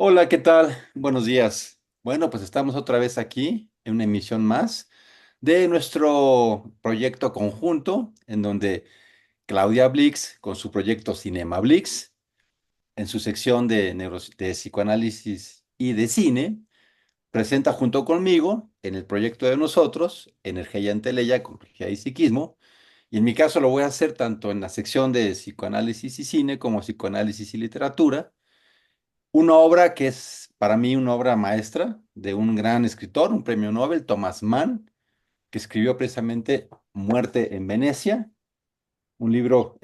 Hola, ¿qué tal? Buenos días. Bueno, pues estamos otra vez aquí en una emisión más de nuestro proyecto conjunto, en donde Claudia Blix, con su proyecto Cinema Blix, en su sección de psicoanálisis y de cine, presenta junto conmigo en el proyecto de nosotros, Energía y Anteleya, con Energía y Psiquismo, y en mi caso lo voy a hacer tanto en la sección de psicoanálisis y cine como psicoanálisis y literatura, una obra que es para mí una obra maestra de un gran escritor, un premio Nobel, Thomas Mann, que escribió precisamente Muerte en Venecia, un libro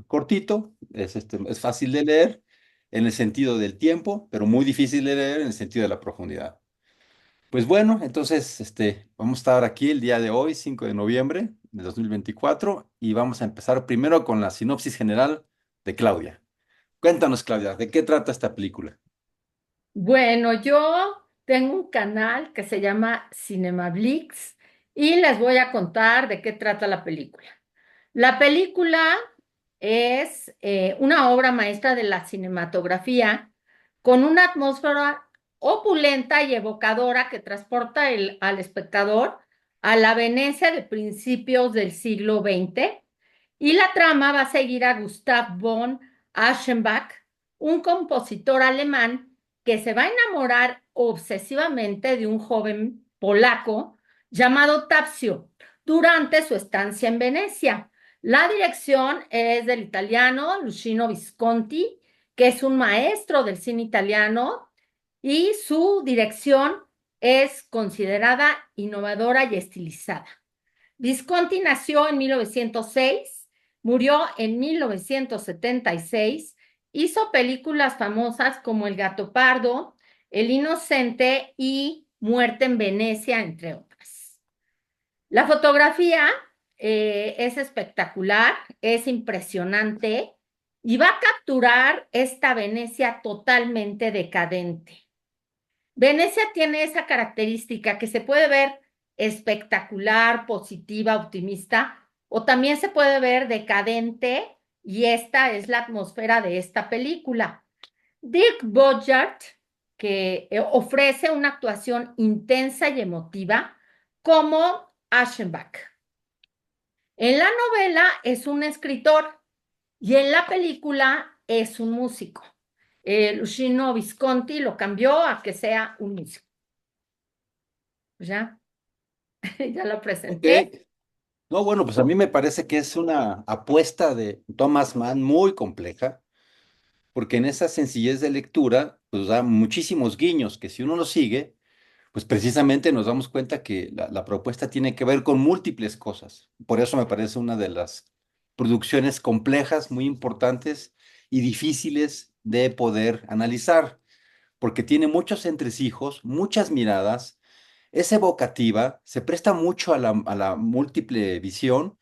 cortito, es fácil de leer en el sentido del tiempo, pero muy difícil de leer en el sentido de la profundidad. Pues bueno, entonces vamos a estar aquí el día de hoy, 5 de noviembre de 2024, y vamos a empezar primero con la sinopsis general de Claudia. Cuéntanos, Claudia, ¿de qué trata esta película? Bueno, yo tengo un canal que se llama Cinemablix y les voy a contar de qué trata la película. La película es una obra maestra de la cinematografía con una atmósfera opulenta y evocadora que transporta al espectador a la Venecia de principios del siglo XX, y la trama va a seguir a Gustav von Aschenbach, un compositor alemán que se va a enamorar obsesivamente de un joven polaco llamado Tazio durante su estancia en Venecia. La dirección es del italiano Luchino Visconti, que es un maestro del cine italiano, y su dirección es considerada innovadora y estilizada. Visconti nació en 1906, murió en 1976, hizo películas famosas como El Gato Pardo, El Inocente y Muerte en Venecia, entre otras. La fotografía es espectacular, es impresionante y va a capturar esta Venecia totalmente decadente. Venecia tiene esa característica que se puede ver espectacular, positiva, optimista, o también se puede ver decadente, y esta es la atmósfera de esta película. Dirk Bogarde, que ofrece una actuación intensa y emotiva como Aschenbach. En la novela es un escritor y en la película es un músico. Luchino Visconti lo cambió a que sea un músico. Pues ya, ya lo Ok. presenté. No, bueno, pues a mí me parece que es una apuesta de Thomas Mann muy compleja, porque en esa sencillez de lectura, pues da muchísimos guiños que si uno los sigue, pues precisamente nos damos cuenta que la propuesta tiene que ver con múltiples cosas. Por eso me parece una de las producciones complejas, muy importantes y difíciles de poder analizar, porque tiene muchos entresijos, muchas miradas, es evocativa, se presta mucho a la múltiple visión,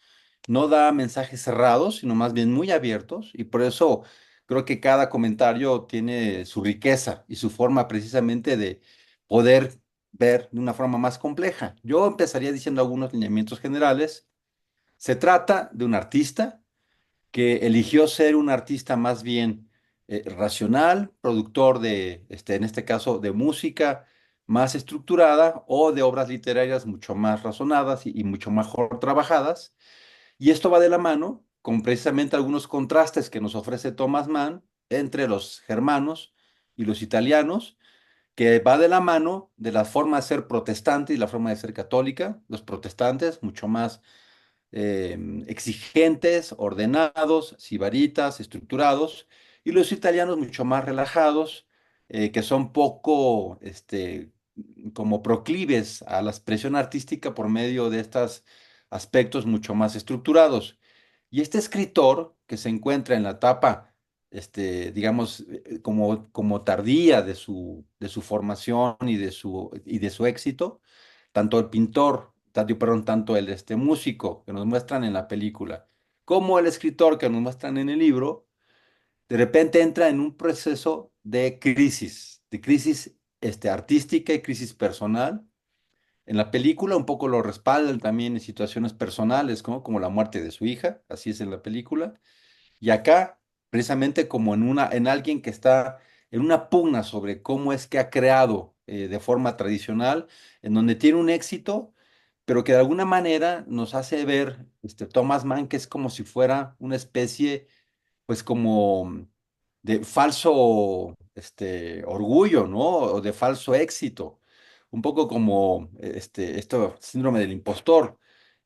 no da mensajes cerrados, sino más bien muy abiertos, y por eso creo que cada comentario tiene su riqueza y su forma precisamente de poder ver de una forma más compleja. Yo empezaría diciendo algunos lineamientos generales. Se trata de un artista que eligió ser un artista más bien racional, productor de, en este caso, de música más estructurada o de obras literarias mucho más razonadas y mucho mejor trabajadas. Y esto va de la mano con precisamente algunos contrastes que nos ofrece Thomas Mann entre los germanos y los italianos, que va de la mano de la forma de ser protestante y la forma de ser católica. Los protestantes mucho más exigentes, ordenados, sibaritas, estructurados, y los italianos mucho más relajados, que son poco, como proclives a la expresión artística por medio de estos aspectos mucho más estructurados. Y este escritor, que se encuentra en la etapa, digamos, como tardía de su formación y de su éxito, tanto el pintor, perdón, tanto el músico que nos muestran en la película, como el escritor que nos muestran en el libro, de repente entra en un proceso de crisis artística y crisis personal. En la película un poco lo respaldan también en situaciones personales, ¿no? Como la muerte de su hija, así es en la película. Y acá, precisamente como en alguien que está en una pugna sobre cómo es que ha creado de forma tradicional, en donde tiene un éxito, pero que de alguna manera nos hace ver Thomas Mann que es como si fuera una especie, pues como de falso orgullo, ¿no? O de falso éxito, un poco como esto síndrome del impostor.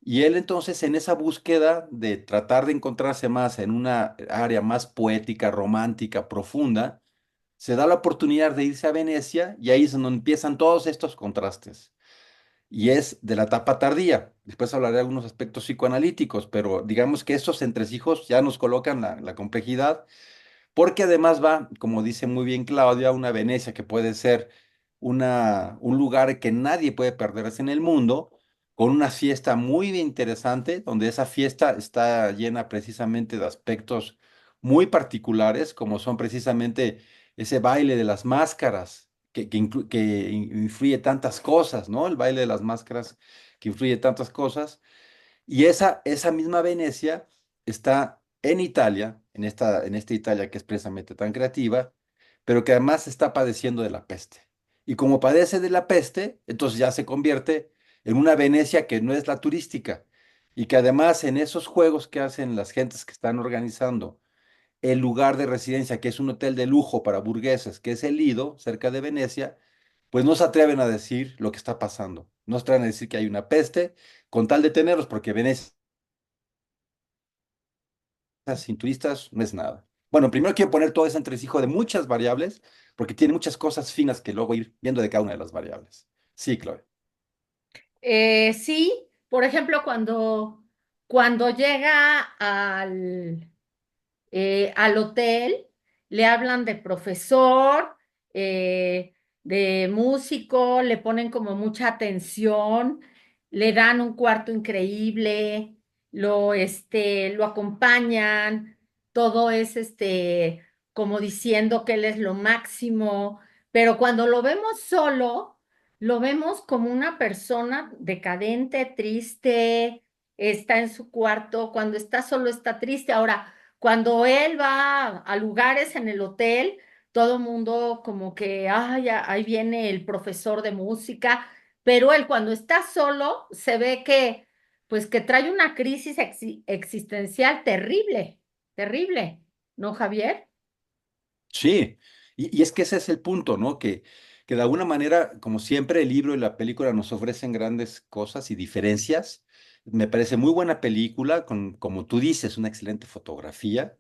Y él entonces en esa búsqueda de tratar de encontrarse más en una área más poética, romántica, profunda, se da la oportunidad de irse a Venecia y ahí es donde empiezan todos estos contrastes. Y es de la etapa tardía. Después hablaré de algunos aspectos psicoanalíticos, pero digamos que estos entresijos ya nos colocan la complejidad porque además va, como dice muy bien Claudia, una Venecia que puede ser un lugar que nadie puede perderse en el mundo, con una fiesta muy interesante, donde esa fiesta está llena precisamente de aspectos muy particulares, como son precisamente ese baile de las máscaras, que influye tantas cosas, ¿no? El baile de las máscaras que influye tantas cosas. Y esa misma Venecia está en Italia, en esta Italia que es precisamente tan creativa, pero que además está padeciendo de la peste. Y como padece de la peste, entonces ya se convierte en una Venecia que no es la turística y que además en esos juegos que hacen las gentes que están organizando el lugar de residencia, que es un hotel de lujo para burgueses, que es el Lido, cerca de Venecia, pues no se atreven a decir lo que está pasando. No se atreven a decir que hay una peste, con tal de tenerlos, porque Venecia sin turistas no es nada. Bueno, primero quiero poner todo ese entresijo de muchas variables, porque tiene muchas cosas finas que luego ir viendo de cada una de las variables. Sí, Chloe. Sí, por ejemplo, cuando llega al hotel, le hablan de profesor, eh, de músico, le ponen como mucha atención, le dan un cuarto increíble, lo acompañan, todo es como diciendo que él es lo máximo, pero cuando lo vemos solo, lo vemos como una persona decadente, triste, está en su cuarto, cuando está solo está triste. Ahora, cuando él va a lugares en el hotel, todo mundo como que, ay, ahí viene el profesor de música, pero él cuando está solo se ve que, pues que trae una crisis existencial terrible, terrible, ¿no, Javier? Sí, y es que ese es el punto, ¿no? Que de alguna manera, como siempre, el libro y la película nos ofrecen grandes cosas y diferencias. Me parece muy buena película, como tú dices, una excelente fotografía.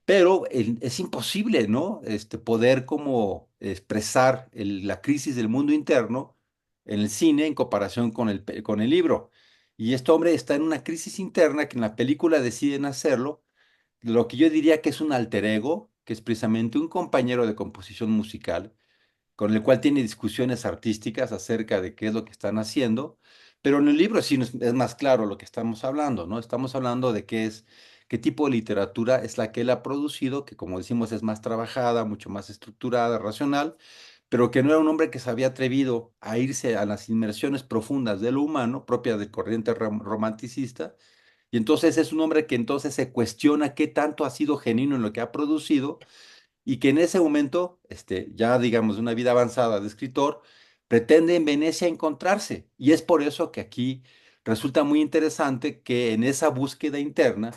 Pero es imposible, ¿no? Poder como expresar la crisis del mundo interno en el cine en comparación con el libro. Y este hombre está en una crisis interna que en la película deciden hacerlo, lo que yo diría que es un alter ego, que es precisamente un compañero de composición musical con el cual tiene discusiones artísticas acerca de qué es lo que están haciendo, pero en el libro sí es más claro lo que estamos hablando, ¿no? Estamos hablando de qué tipo de literatura es la que él ha producido, que como decimos es más trabajada, mucho más estructurada, racional, pero que no era un hombre que se había atrevido a irse a las inmersiones profundas de lo humano, propia del corriente romanticista, y entonces es un hombre que entonces se cuestiona qué tanto ha sido genuino en lo que ha producido y que en ese momento, ya digamos, de una vida avanzada de escritor, pretende en Venecia encontrarse. Y es por eso que aquí resulta muy interesante que en esa búsqueda interna,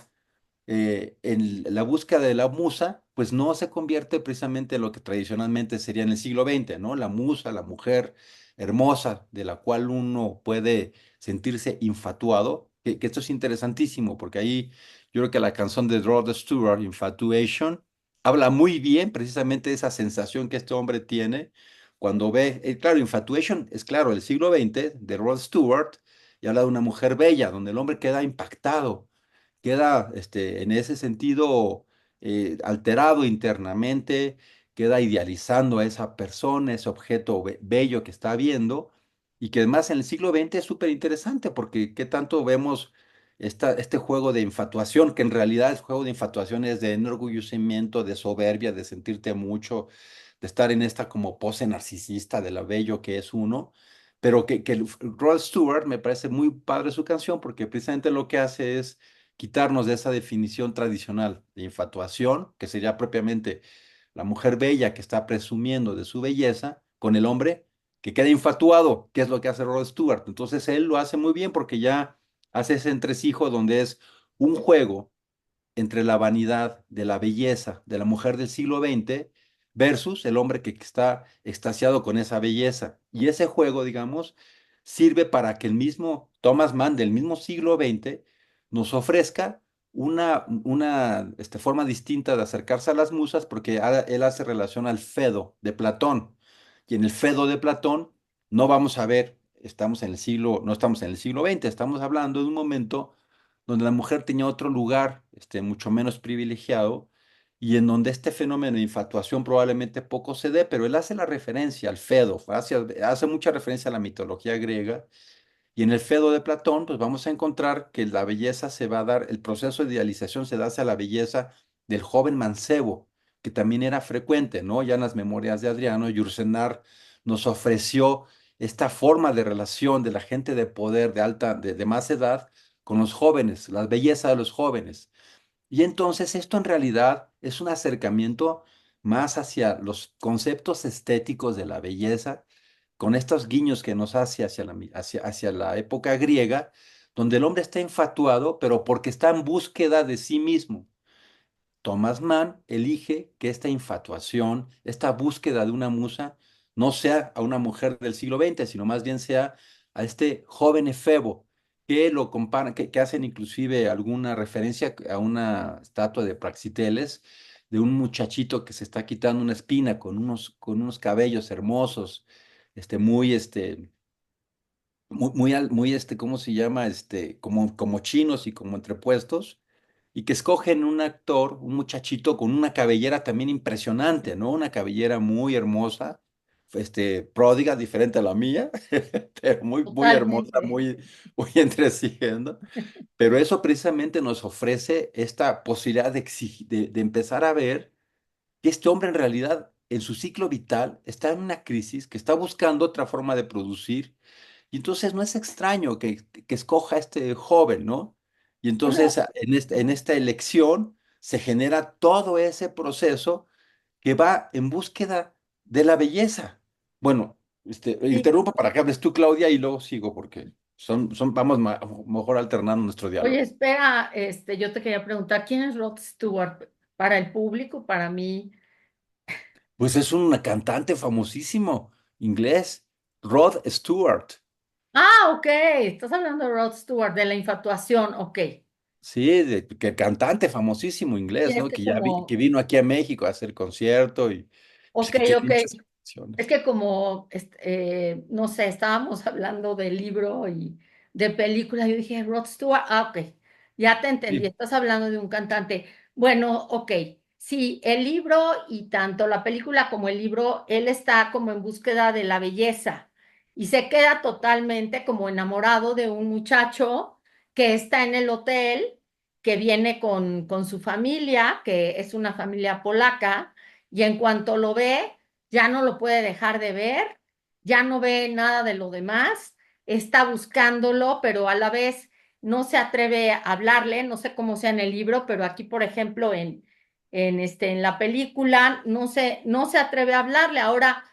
en la búsqueda de la musa, pues no se convierte precisamente en lo que tradicionalmente sería en el siglo XX, ¿no? La musa, la mujer hermosa de la cual uno puede sentirse infatuado, que esto es interesantísimo, porque ahí yo creo que la canción de Rod Stewart, Infatuation, habla muy bien precisamente de esa sensación que este hombre tiene cuando ve, claro, Infatuation es claro, el siglo XX de Rod Stewart, y habla de una mujer bella, donde el hombre queda impactado, queda en ese sentido alterado internamente, queda idealizando a esa persona, ese objeto bello que está viendo, y que además en el siglo XX es súper interesante porque qué tanto vemos este juego de infatuación, que en realidad el juego de infatuación es de enorgullecimiento, de soberbia, de sentirte mucho, de estar en esta como pose narcisista de lo bello que es uno. Pero que Rod Stewart me parece muy padre su canción porque precisamente lo que hace es quitarnos de esa definición tradicional de infatuación, que sería propiamente la mujer bella que está presumiendo de su belleza con el hombre que queda infatuado, que es lo que hace Rod Stewart. Entonces él lo hace muy bien porque ya hace ese entresijo donde es un juego entre la vanidad de la belleza de la mujer del siglo XX versus el hombre que está extasiado con esa belleza. Y ese juego, digamos, sirve para que el mismo Thomas Mann del mismo siglo XX nos ofrezca una forma distinta de acercarse a las musas porque él hace relación al Fedo de Platón. Y en el Fedo de Platón no vamos a ver, no estamos en el siglo XX, estamos hablando de un momento donde la mujer tenía otro lugar, mucho menos privilegiado, y en donde este fenómeno de infatuación probablemente poco se dé, pero él hace la referencia al Fedo, hace mucha referencia a la mitología griega, y en el Fedo de Platón, pues vamos a encontrar que la belleza se va a dar, el proceso de idealización se da hacia la belleza del joven mancebo, que también era frecuente, ¿no? Ya en las memorias de Adriano, Yursenar nos ofreció esta forma de relación de la gente de poder de más edad con los jóvenes, la belleza de los jóvenes. Y entonces esto en realidad es un acercamiento más hacia los conceptos estéticos de la belleza, con estos guiños que nos hace hacia la época griega, donde el hombre está infatuado, pero porque está en búsqueda de sí mismo. Thomas Mann elige que esta infatuación, esta búsqueda de una musa, no sea a una mujer del siglo XX, sino más bien sea a este joven efebo, que lo comparan, que hacen inclusive alguna referencia a una estatua de Praxiteles, de un muchachito que se está quitando una espina con unos cabellos hermosos, muy, ¿cómo se llama? Como chinos y como entrepuestos, y que escogen un actor, un muchachito con una cabellera también impresionante, ¿no? Una cabellera muy hermosa, pródiga, diferente a la mía, pero muy, muy hermosa, Totalmente. muy entresiguiendo. Pero eso precisamente nos ofrece esta posibilidad de empezar a ver que este hombre en realidad, en su ciclo vital, está en una crisis, que está buscando otra forma de producir y entonces no es extraño que escoja a este joven, ¿no? Y entonces Bueno, en esta elección se genera todo ese proceso que va en búsqueda de la belleza. Bueno, sí. interrumpo para que hables tú, Claudia, y luego sigo porque vamos mejor alternando nuestro Oye, diálogo. espera, yo te quería preguntar, ¿quién es Rod Stewart? Para el público, para mí. Pues es un cantante famosísimo inglés, Rod Stewart. Ah, ok, estás hablando de Rod Stewart, de la infatuación, ok. Sí, que cantante famosísimo Y inglés, es ¿no? que Que como, vino aquí a México a hacer concierto y pues, ok, que tiene ok, muchas es canciones. que como, no sé, estábamos hablando de libro y de película, yo dije, Rod Stewart, ah, ok, ya te entendí, Sí. estás hablando de un cantante. Bueno, ok, sí, el libro y tanto la película como el libro, él está como en búsqueda de la belleza y se queda totalmente como enamorado de un muchacho que está en el hotel, que viene con su familia, que es una familia polaca, y en cuanto lo ve, ya no lo puede dejar de ver, ya no ve nada de lo demás, está buscándolo, pero a la vez no se atreve a hablarle, no sé cómo sea en el libro, pero aquí, por ejemplo, en la película, no se atreve a hablarle. Ahora,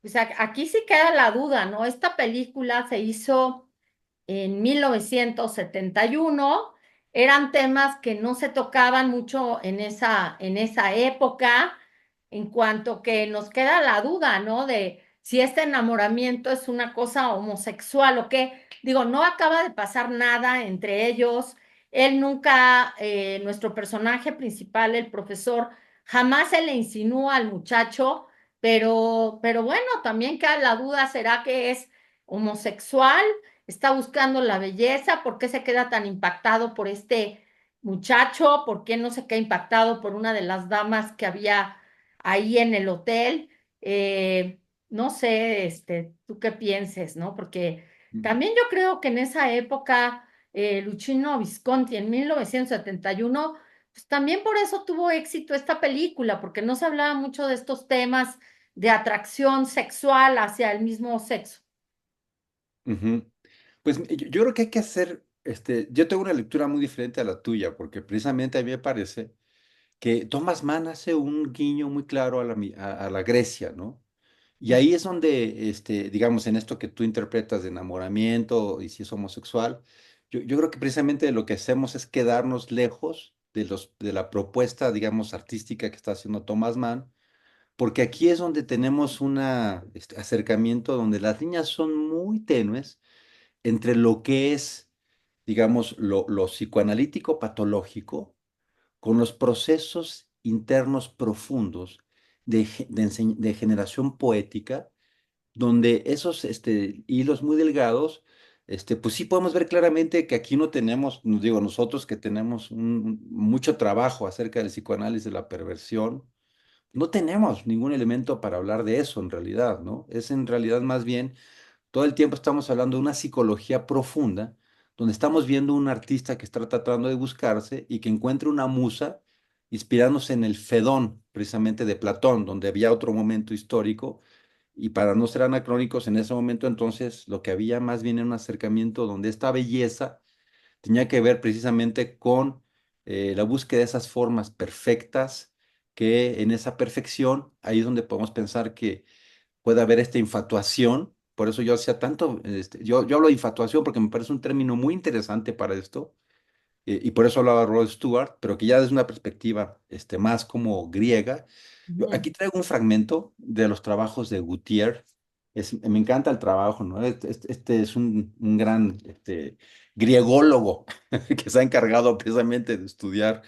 pues aquí sí queda la duda, ¿no? Esta película se hizo en 1971, eran temas que no se tocaban mucho en esa época, en cuanto que nos queda la duda, ¿no? De si este enamoramiento es una cosa homosexual o qué. Digo, no acaba de pasar nada entre ellos. Él nunca, nuestro personaje principal, el profesor, jamás se le insinúa al muchacho, pero bueno, también queda la duda, ¿será que es homosexual? Está buscando la belleza, ¿por qué se queda tan impactado por este muchacho? ¿Por qué no se queda impactado por una de las damas que había ahí en el hotel? No sé, tú qué pienses, ¿no? Porque también yo creo que en esa época, Luchino Visconti en 1971, pues también por eso tuvo éxito esta película, porque no se hablaba mucho de estos temas de atracción sexual hacia el mismo sexo. Ujú. Pues yo creo que hay que hacer, yo tengo una lectura muy diferente a la tuya, porque precisamente a mí me parece que Thomas Mann hace un guiño muy claro a la Grecia, ¿no? Y ahí es donde, digamos, en esto que tú interpretas de enamoramiento y si es homosexual, yo creo que precisamente lo que hacemos es quedarnos lejos de la propuesta, digamos, artística que está haciendo Thomas Mann, porque aquí es donde tenemos un acercamiento donde las líneas son muy tenues entre lo que es, digamos, lo psicoanalítico patológico con los procesos internos profundos de generación poética, donde esos hilos muy delgados, pues sí podemos ver claramente que aquí no tenemos, nos digo, nosotros que tenemos mucho trabajo acerca del psicoanálisis de la perversión, no tenemos ningún elemento para hablar de eso en realidad, ¿no? Es en realidad más bien todo el tiempo estamos hablando de una psicología profunda, donde estamos viendo un artista que está tratando de buscarse y que encuentra una musa inspirándose en el Fedón, precisamente de Platón, donde había otro momento histórico. Y para no ser anacrónicos, en ese momento entonces lo que había más bien era un acercamiento donde esta belleza tenía que ver precisamente con la búsqueda de esas formas perfectas, que en esa perfección, ahí es donde podemos pensar que puede haber esta infatuación. Por eso yo hacía tanto, yo hablo de infatuación porque me parece un término muy interesante para esto, y por eso hablaba Rod Stewart, pero que ya desde una perspectiva más como griega. Ujú. Aquí traigo un fragmento de los trabajos de Gutiérrez. Me encanta el trabajo, ¿no? Este es un gran griególogo que se ha encargado precisamente de estudiar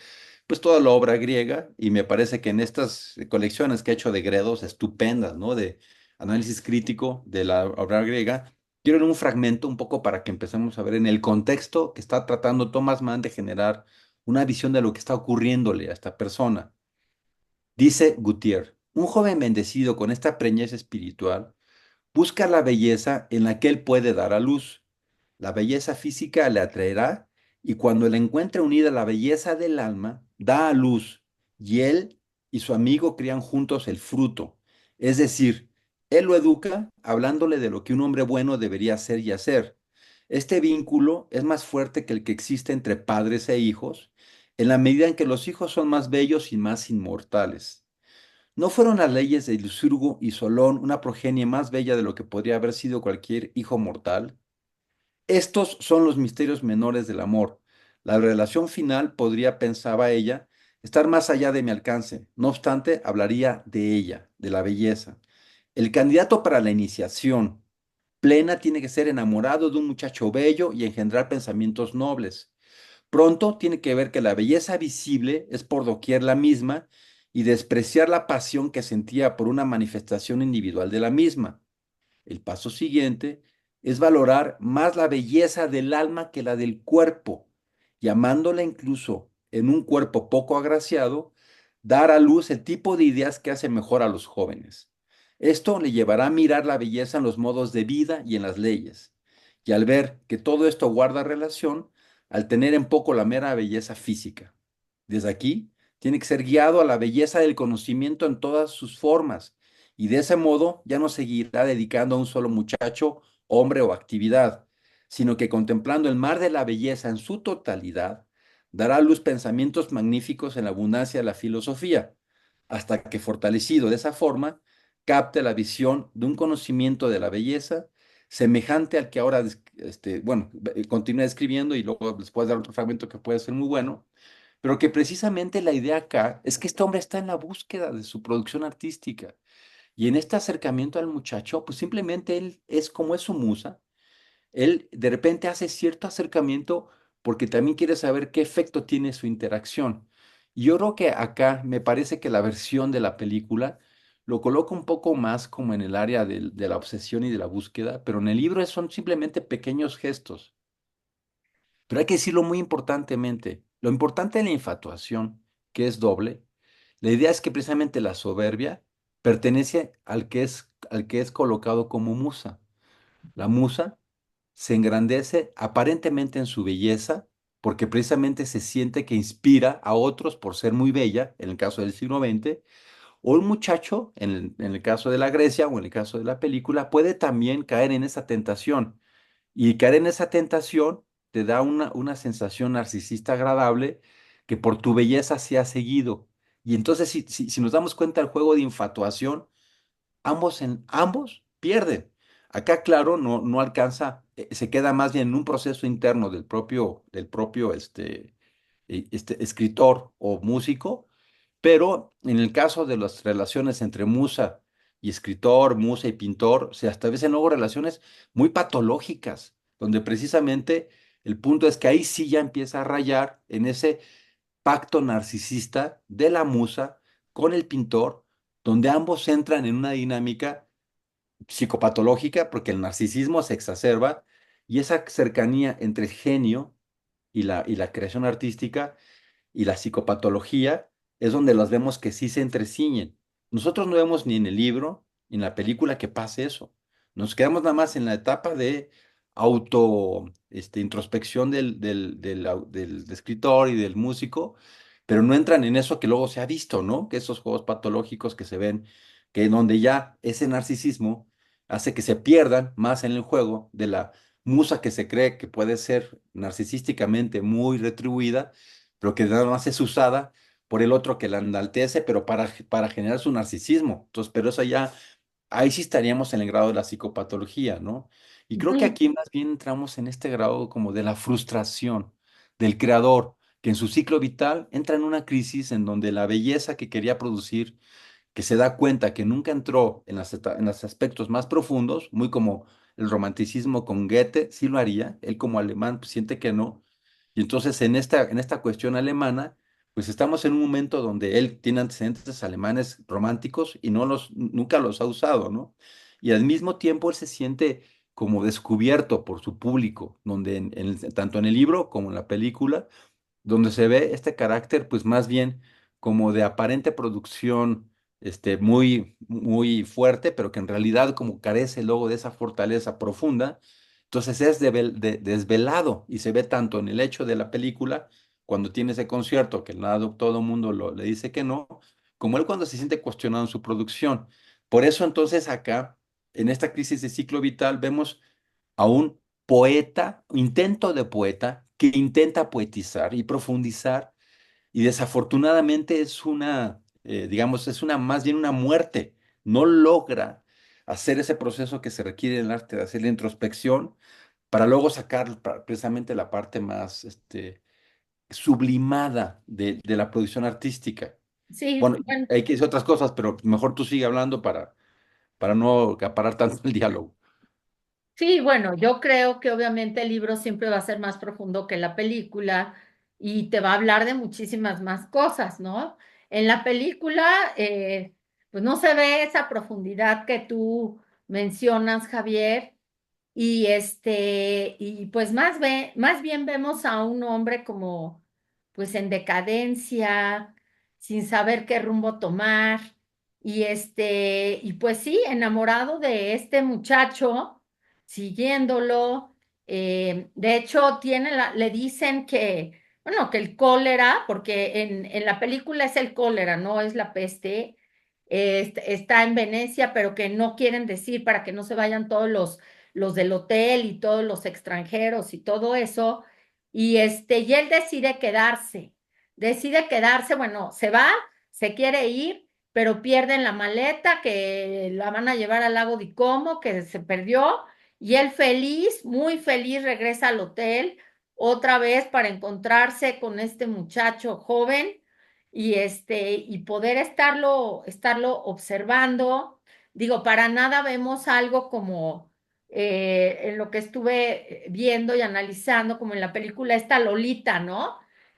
pues toda la obra griega, y me parece que en estas colecciones que ha hecho de Gredos estupendas, ¿no? De análisis crítico de la obra griega, quiero leer un fragmento un poco para que empecemos a ver en el contexto que está tratando Thomas Mann de generar una visión de lo que está ocurriéndole a esta persona. Dice Gutiérrez, un joven bendecido con esta preñez espiritual busca la belleza en la que él puede dar a luz. La belleza física le atraerá, y cuando la encuentre unida a la belleza del alma, da a luz, y él y su amigo crían juntos el fruto. Es decir, él lo educa hablándole de lo que un hombre bueno debería ser y hacer. Este vínculo es más fuerte que el que existe entre padres e hijos, en la medida en que los hijos son más bellos y más inmortales. ¿No fueron las leyes de Licurgo y Solón una progenie más bella de lo que podría haber sido cualquier hijo mortal? Estos son los misterios menores del amor. La relación final podría, pensaba ella, estar más allá de mi alcance. No obstante, hablaría de ella, de la belleza. El candidato para la iniciación plena tiene que ser enamorado de un muchacho bello y engendrar pensamientos nobles. Pronto tiene que ver que la belleza visible es por doquier la misma y despreciar la pasión que sentía por una manifestación individual de la misma. El paso siguiente es valorar más la belleza del alma que la del cuerpo, llamándola incluso en un cuerpo poco agraciado, dar a luz el tipo de ideas que hace mejor a los jóvenes. Esto le llevará a mirar la belleza en los modos de vida y en las leyes. Y al ver que todo esto guarda relación, al tener en poco la mera belleza física. Desde aquí, tiene que ser guiado a la belleza del conocimiento en todas sus formas, y de ese modo ya no seguirá dedicando a un solo muchacho, hombre o actividad, sino que contemplando el mar de la belleza en su totalidad, dará a luz pensamientos magníficos en la abundancia de la filosofía, hasta que fortalecido de esa forma, capte la visión de un conocimiento de la belleza semejante al que ahora, bueno, continúa escribiendo y luego les puedo dar otro fragmento que puede ser muy bueno, pero que precisamente la idea acá es que este hombre está en la búsqueda de su producción artística. Y en este acercamiento al muchacho, pues simplemente él es como es su musa, él de repente hace cierto acercamiento porque también quiere saber qué efecto tiene su interacción. Y yo creo que acá me parece que la versión de la película lo coloca un poco más como en el área de la obsesión y de la búsqueda, pero en el libro son simplemente pequeños gestos. Pero hay que decirlo muy importantemente. Lo importante de la infatuación, que es doble, la idea es que precisamente la soberbia pertenece al que es colocado como musa. La musa se engrandece aparentemente en su belleza porque precisamente se siente que inspira a otros por ser muy bella, en el caso del siglo XX, o un muchacho, en el caso de la Grecia o en el caso de la película, puede también caer en esa tentación. Y caer en esa tentación te da una sensación narcisista agradable que por tu belleza se ha seguido. Y entonces, si nos damos cuenta del juego de infatuación, ambos pierden. Acá, claro, no alcanza, se queda más bien en un proceso interno del propio escritor o músico, pero en el caso de las relaciones entre musa y escritor, musa y pintor, se establecen luego relaciones muy patológicas, donde precisamente el punto es que ahí sí ya empieza a rayar en ese pacto narcisista de la musa con el pintor, donde ambos entran en una dinámica psicopatológica porque el narcisismo se exacerba y esa cercanía entre el genio y la creación artística y la psicopatología es donde las vemos que sí se entreciñen. Nosotros no vemos ni en el libro ni en la película que pase eso. Nos quedamos nada más en la etapa de introspección del escritor y del músico, pero no entran en eso que luego se ha visto, ¿no? Que esos juegos patológicos que se ven, que donde ya ese narcisismo hace que se pierdan más en el juego de la musa que se cree que puede ser narcisísticamente muy retribuida, pero que nada más es usada por el otro que la enaltece, pero para generar su narcisismo. Entonces, pero eso ya, ahí sí estaríamos en el grado de la psicopatología, ¿no? Y creo que Ujú. aquí más bien entramos en este grado como de la frustración del creador, que en su ciclo vital entra en una crisis en donde la belleza que quería producir, que se da cuenta que nunca entró en los aspectos más profundos, muy como el romanticismo con Goethe, sí lo haría, él como alemán pues, siente que no, y entonces en esta cuestión alemana, pues estamos en un momento donde él tiene antecedentes alemanes románticos y nunca los ha usado, ¿no? Y al mismo tiempo él se siente como descubierto por su público, donde tanto en el libro como en la película, donde se ve este carácter, pues más bien como de aparente producción, muy, muy fuerte, pero que en realidad como carece luego de esa fortaleza profunda. Entonces es desvelado y se ve tanto en el hecho de la película, cuando tiene ese concierto, que nada, todo el mundo le dice que no, como él cuando se siente cuestionado en su producción. Por eso entonces acá, en esta crisis de ciclo vital, vemos a un poeta, intento de poeta, que intenta poetizar y profundizar, y desafortunadamente digamos, es más bien una muerte. No logra hacer ese proceso que se requiere en el arte de hacer la introspección para luego sacar precisamente la parte más sublimada de la producción artística. Sí, Bueno, bueno. hay que decir otras cosas, pero mejor tú sigue hablando para no acaparar tanto el diálogo. Sí, bueno, yo creo que obviamente el libro siempre va a ser más profundo que la película y te va a hablar de muchísimas más cosas, ¿no? En la película, pues no se ve esa profundidad que tú mencionas, Javier, y pues más bien vemos a un hombre como, pues en decadencia, sin saber qué rumbo tomar, y pues sí, enamorado de este muchacho siguiéndolo. De hecho, le dicen que, bueno, que el cólera, porque en la película es el cólera, no es la peste, está en Venecia, pero que no quieren decir para que no se vayan todos los del hotel y todos los extranjeros y todo eso. Y él decide quedarse, bueno, se va, se quiere ir, pero pierden la maleta que la van a llevar al lago de Como, que se perdió y él feliz, muy feliz, regresa al hotel otra vez para encontrarse con este muchacho joven y poder estarlo observando. Digo, para nada vemos algo como en lo que estuve viendo y analizando, como en la película esta Lolita, ¿no?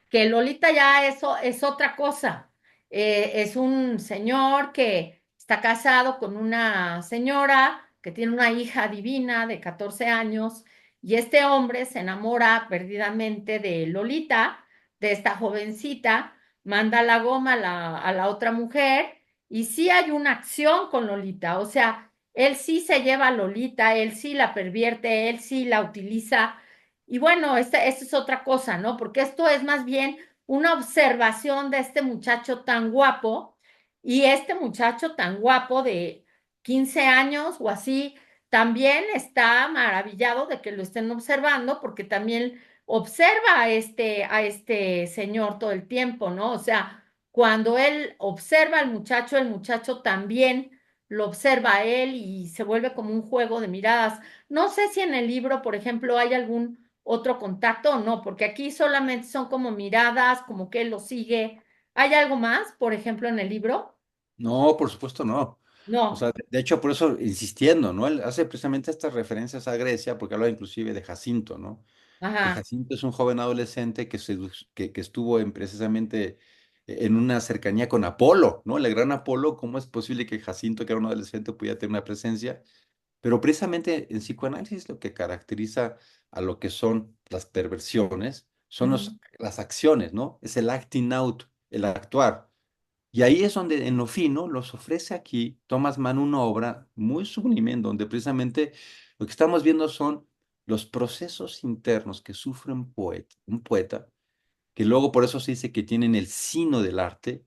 Que Lolita ya eso es otra cosa. Es un señor que está casado con una señora que tiene una hija divina de 14 años y este hombre se enamora perdidamente de Lolita, de esta jovencita, manda la goma a la otra mujer y sí hay una acción con Lolita, o sea, él sí se lleva a Lolita, él sí la pervierte, él sí la utiliza. Y bueno, esta es otra cosa, ¿no? Porque esto es más bien una observación de este muchacho tan guapo y este muchacho tan guapo de 15 años o así, también está maravillado de que lo estén observando porque también observa a este señor todo el tiempo, ¿no? O sea, cuando él observa al muchacho, el muchacho también lo observa a él y se vuelve como un juego de miradas. No sé si en el libro, por ejemplo, hay algún otro contacto o no, porque aquí solamente son como miradas, como que él lo sigue. ¿Hay algo más, por ejemplo, en el libro? No, por supuesto no. O sea, No. de hecho, por eso insistiendo, ¿no? Él hace precisamente estas referencias a Grecia porque habla inclusive de Jacinto, ¿no? Que Ajá. Jacinto es un joven adolescente que estuvo precisamente en una cercanía con Apolo, ¿no? El gran Apolo, ¿cómo es posible que Jacinto, que era un adolescente, pudiera tener una presencia? Pero precisamente en psicoanálisis lo que caracteriza a lo que son las perversiones son Ujú, las acciones, ¿no? Es el acting out, el actuar. Y ahí es donde en lo fino los ofrece aquí Thomas Mann una obra muy sublime en donde precisamente lo que estamos viendo son los procesos internos que sufre un poeta, que luego por eso se dice que tienen el sino del arte,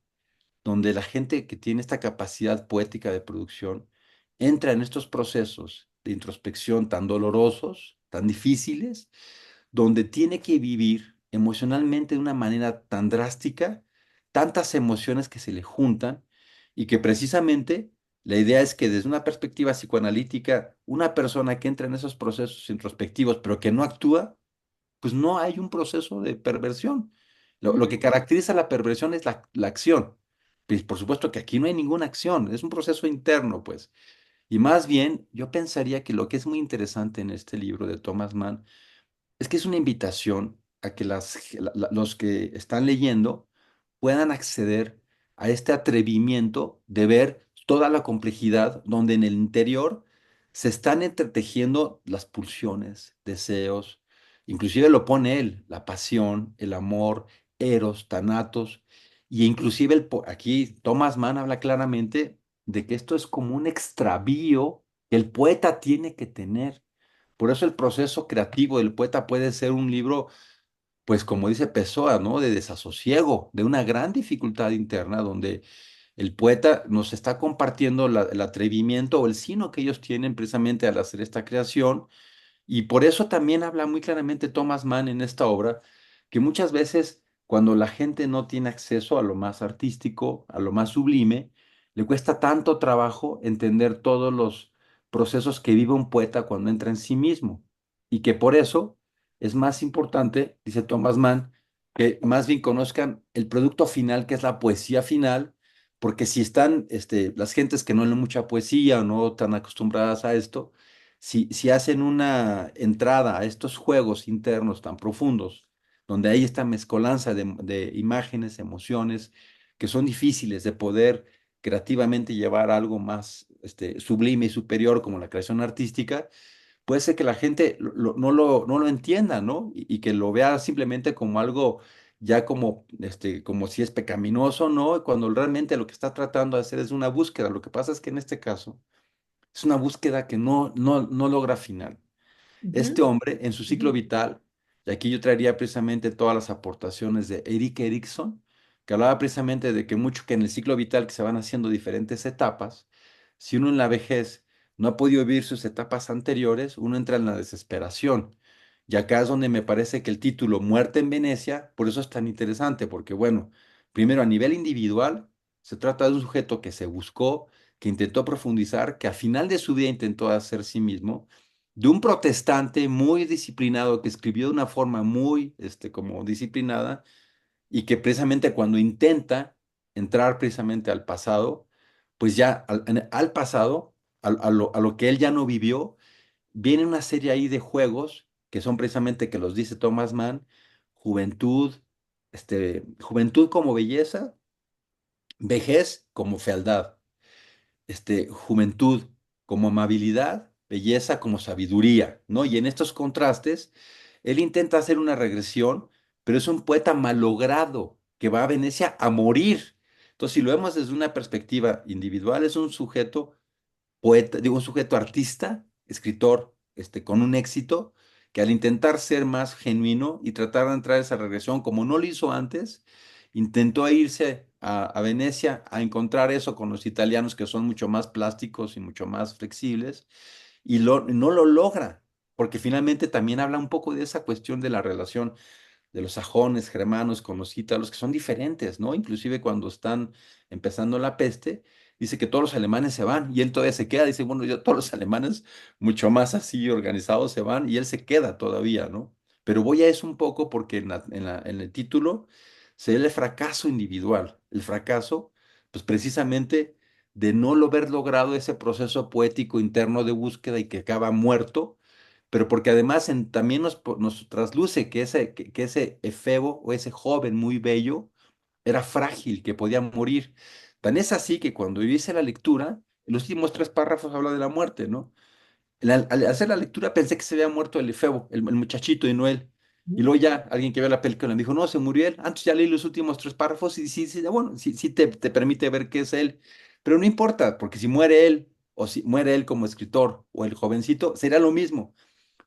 donde la gente que tiene esta capacidad poética de producción entra en estos procesos de introspección tan dolorosos, tan difíciles, donde tiene que vivir emocionalmente de una manera tan drástica, tantas emociones que se le juntan y que precisamente la idea es que desde una perspectiva psicoanalítica, una persona que entra en esos procesos introspectivos pero que no actúa, pues no hay un proceso de perversión. Lo que ujú, caracteriza la perversión es la acción. Pues por supuesto que aquí no hay ninguna acción, es un proceso interno, pues. Y más bien, yo pensaría que lo que es muy interesante en este libro de Thomas Mann es que es una invitación a que los que están leyendo puedan acceder a este atrevimiento de ver toda la complejidad donde en el interior se están entretejiendo las pulsiones, deseos, inclusive lo pone él, la pasión, el amor, eros, tanatos, y inclusive aquí Thomas Mann habla claramente de que esto es como un extravío que el poeta tiene que tener. Por eso el proceso creativo del poeta puede ser un libro, pues como dice Pessoa, ¿no? De desasosiego, de una gran dificultad interna donde el poeta nos está compartiendo el atrevimiento o el sino que ellos tienen precisamente al hacer esta creación y por eso también habla muy claramente Thomas Mann en esta obra, que muchas veces cuando la gente no tiene acceso a lo más artístico, a lo más sublime, le cuesta tanto trabajo entender todos los procesos que vive un poeta cuando entra en sí mismo. Y que por eso es más importante, dice Thomas Mann, que más bien conozcan el producto final, que es la poesía final, porque si están las gentes que no leen mucha poesía o no están acostumbradas a esto, si hacen una entrada a estos juegos internos tan profundos, donde hay esta mezcolanza de imágenes, emociones, que son difíciles de poder creativamente llevar a algo más sublime y superior como la creación artística, puede ser que la gente no lo entienda, ¿no? Y que lo vea simplemente como algo ya como si es pecaminoso, ¿no? Cuando realmente lo que está tratando de hacer es una búsqueda. Lo que pasa es que en este caso es una búsqueda que no logra final. Este ujú, hombre, en su ciclo ujú, vital, y aquí yo traería precisamente todas las aportaciones de Erik Erikson, que hablaba precisamente de que mucho que en el ciclo vital que se van haciendo diferentes etapas, si uno en la vejez no ha podido vivir sus etapas anteriores, uno entra en la desesperación. Y acá es donde me parece que el título Muerte en Venecia, por eso es tan interesante, porque bueno, primero a nivel individual, se trata de un sujeto que se buscó, que intentó profundizar, que a final de su vida intentó hacer sí mismo, de un protestante muy disciplinado que escribió de una forma muy, como disciplinada y que precisamente cuando intenta entrar precisamente al pasado, pues ya al pasado, a lo que él ya no vivió, viene una serie ahí de juegos que son precisamente que los dice Thomas Mann, juventud, juventud como belleza, vejez como fealdad, juventud como amabilidad, belleza como sabiduría, ¿no? Y en estos contrastes, él intenta hacer una regresión, pero es un poeta malogrado que va a Venecia a morir. Entonces, si lo vemos desde una perspectiva individual, es un sujeto poeta, digo, un sujeto artista, escritor, con un éxito, que al intentar ser más genuino y tratar de entrar a esa regresión, como no lo hizo antes, intentó irse a Venecia a encontrar eso con los italianos que son mucho más plásticos y mucho más flexibles, y no lo logra, porque finalmente también habla un poco de esa cuestión de la relación de los sajones, germanos con los ítalos, que son diferentes, ¿no? Inclusive cuando están empezando la peste, dice que todos los alemanes se van y él todavía se queda, dice, bueno, ya todos los alemanes mucho más así organizados se van y él se queda todavía, ¿no? Pero voy a eso un poco porque en el título se ve el fracaso individual, el fracaso, pues precisamente de no lo haber logrado ese proceso poético interno de búsqueda y que acaba muerto, pero porque además también nos trasluce que ese efebo o ese joven muy bello era frágil, que podía morir. Tan es así que cuando yo hice la lectura, en los últimos tres párrafos habla de la muerte, ¿no? Al hacer la lectura pensé que se había muerto el efebo, el muchachito y no él. Y luego ya alguien que vio la película me dijo, no, se murió él. Antes ya leí los últimos tres párrafos y sí, sí, bueno, sí, sí te permite ver que es él. Pero no importa, porque si muere él, o si muere él como escritor, o el jovencito, será lo mismo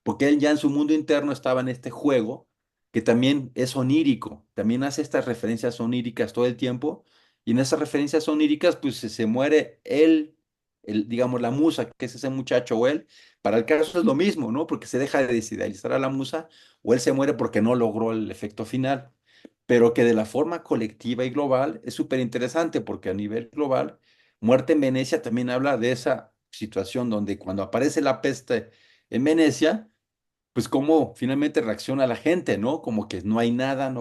porque él ya en su mundo interno estaba en este juego que también es onírico, también hace estas referencias oníricas todo el tiempo, y en esas referencias oníricas pues se muere él, digamos la musa, que es ese muchacho o él, para el caso es lo mismo, ¿no? Porque se deja de desidealizar a la musa, o él se muere porque no logró el efecto final, pero que de la forma colectiva y global es súper interesante, porque a nivel global, Muerte en Venecia también habla de esa situación donde cuando aparece la peste en Venecia, pues cómo finalmente reacciona la gente, ¿no? Como que no hay nada,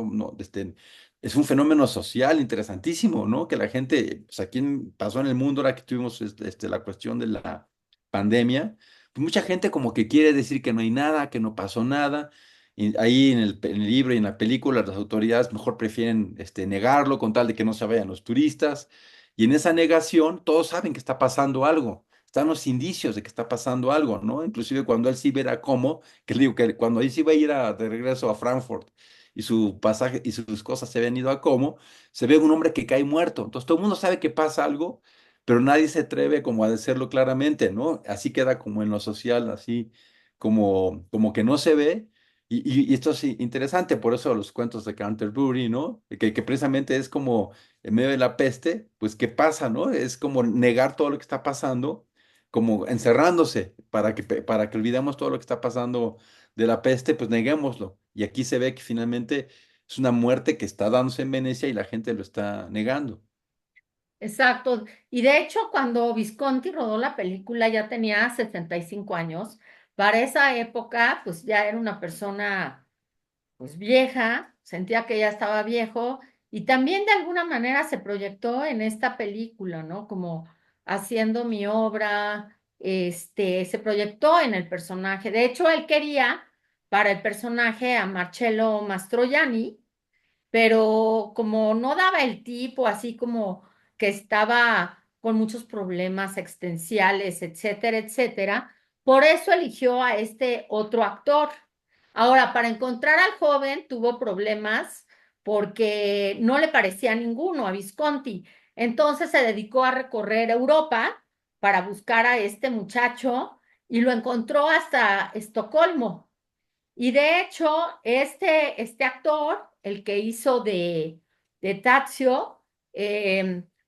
es un fenómeno social interesantísimo, ¿no? Que la gente, pues aquí pasó en el mundo, ahora que tuvimos la cuestión de la pandemia, pues mucha gente como que quiere decir que no hay nada, que no pasó nada. Y ahí en el libro y en la película las autoridades mejor prefieren negarlo con tal de que no se vayan los turistas. Y en esa negación todos saben que está pasando algo. Están los indicios de que está pasando algo, ¿no? Inclusive cuando él sí verá cómo, que le digo que cuando él sí iba a ir de regreso a Frankfurt y su pasaje y sus cosas se habían ido a Como, se ve un hombre que cae muerto. Entonces todo el mundo sabe que pasa algo, pero nadie se atreve como a decirlo claramente, ¿no? Así queda como en lo social, así como que no se ve. Y esto es interesante, por eso los cuentos de Canterbury, ¿no? Que precisamente es como en medio de la peste, pues ¿qué pasa, no? Es como negar todo lo que está pasando, como encerrándose para que olvidemos todo lo que está pasando de la peste, pues neguémoslo. Y aquí se ve que finalmente es una muerte que está dándose en Venecia y la gente lo está negando. Exacto. Y de hecho, cuando Visconti rodó la película ya tenía 65 años. Para esa época, pues ya era una persona pues vieja, sentía que ya estaba viejo y también de alguna manera se proyectó en esta película, ¿no? Como haciendo mi obra, se proyectó en el personaje. De hecho, él quería para el personaje a Marcello Mastroianni, pero como no daba el tipo, así como que estaba con muchos problemas existenciales, etcétera, etcétera, por eso eligió a este otro actor. Ahora, para encontrar al joven tuvo problemas porque no le parecía ninguno a Visconti. Entonces se dedicó a recorrer Europa para buscar a este muchacho y lo encontró hasta Estocolmo. Y de hecho, este actor, el que hizo de Tazio,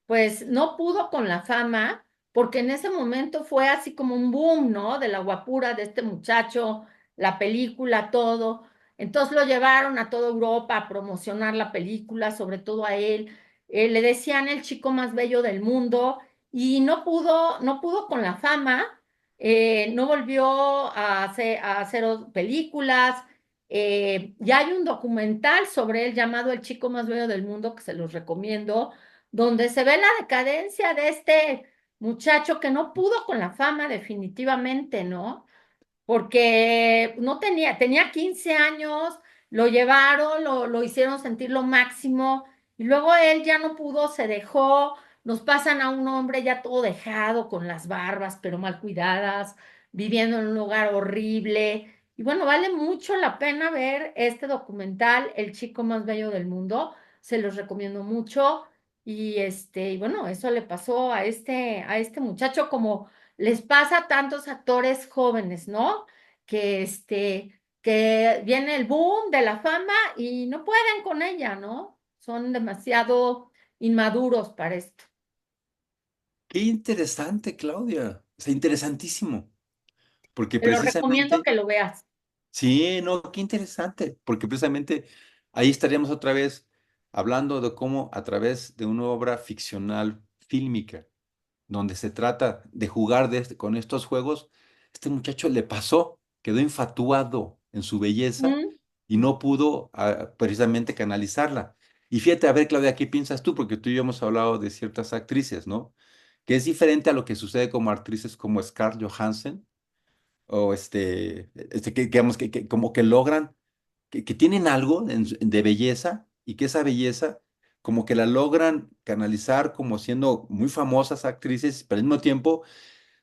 pues no pudo con la fama, porque en ese momento fue así como un boom, ¿no? De la guapura de este muchacho, la película, todo. Entonces lo llevaron a toda Europa a promocionar la película, sobre todo a él. Le decían el chico más bello del mundo y no pudo con la fama, no volvió a hacer películas. Ya hay un documental sobre él llamado El chico más bello del mundo, que se los recomiendo, donde se ve la decadencia de este muchacho que no pudo con la fama definitivamente, ¿no? Porque no tenía 15 años, lo llevaron, lo hicieron sentir lo máximo, y luego él ya no pudo, se dejó, nos pasan a un hombre ya todo dejado, con las barbas, pero mal cuidadas, viviendo en un lugar horrible. Y bueno, vale mucho la pena ver este documental, El chico más bello del mundo, se los recomiendo mucho. Y bueno, eso le pasó a este muchacho como les pasa a tantos actores jóvenes, ¿no? Que viene el boom de la fama y no pueden con ella, ¿no? Son demasiado inmaduros para esto. Qué interesante, Claudia. O sea, interesantísimo, porque Te lo recomiendo precisamente, que lo veas. sí, no, qué interesante, porque precisamente ahí estaríamos otra vez hablando de cómo a través de una obra ficcional fílmica, donde se trata de jugar con estos juegos, este muchacho le pasó, quedó infatuado en su belleza Mm, y no pudo precisamente canalizarla. Y fíjate, a ver, Claudia, ¿qué piensas tú? Porque tú y yo hemos hablado de ciertas actrices, ¿no? Que es diferente a lo que sucede como actrices como Scarlett Johansson, o que digamos que como que logran, que tienen algo de belleza y que esa belleza como que la logran canalizar como siendo muy famosas actrices, pero al mismo tiempo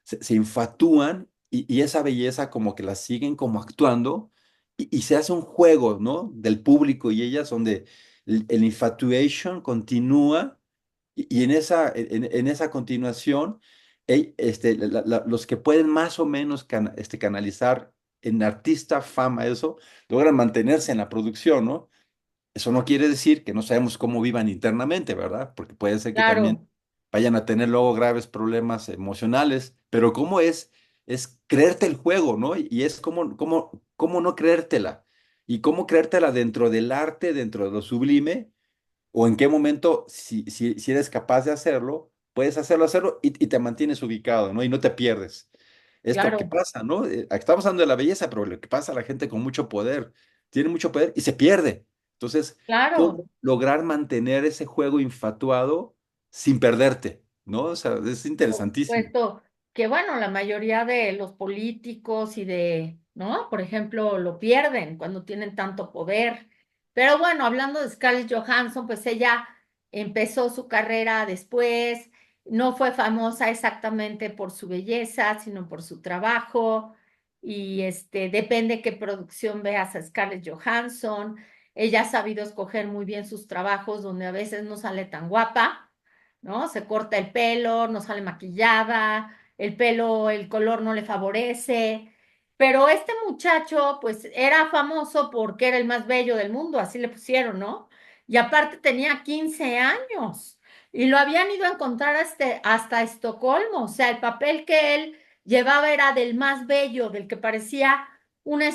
se infatúan y esa belleza como que la siguen como actuando y se hace un juego, ¿no? Del público y ellas donde el infatuation continúa y en esa continuación, los que pueden más o menos canalizar en artista, fama, eso, logran mantenerse en la producción, ¿no? Eso no quiere decir que no sabemos cómo vivan internamente, ¿verdad? Porque puede ser que también claro, vayan a tener luego graves problemas emocionales, pero cómo es creerte el juego, ¿no? Y es cómo no creértela. Y cómo creértela dentro del arte, dentro de lo sublime, o en qué momento, si eres capaz de hacerlo, puedes hacerlo y te mantienes ubicado, ¿no? Y no te pierdes. Esto que claro, pasa, ¿no? Estamos hablando de la belleza, pero lo que pasa a la gente con mucho poder, tiene mucho poder y se pierde. Entonces, ¿cómo claro. lograr mantener ese juego infatuado sin perderte? ¿No? O sea, es Por interesantísimo. supuesto que, bueno, la mayoría de los políticos y de, ¿no? Por ejemplo, lo pierden cuando tienen tanto poder. Pero bueno, hablando de Scarlett Johansson, pues ella empezó su carrera después, no fue famosa exactamente por su belleza, sino por su trabajo. Y depende qué producción veas a Scarlett Johansson. Ella ha sabido escoger muy bien sus trabajos donde a veces no sale tan guapa, ¿no? Se corta el pelo, no sale maquillada, el pelo, el color no le favorece. Pero este muchacho, pues, era famoso porque era el más bello del mundo, así le pusieron, ¿no? Y aparte tenía 15 años y lo habían ido a encontrar hasta Estocolmo. O sea, el papel que él llevaba era del más bello, del que parecía una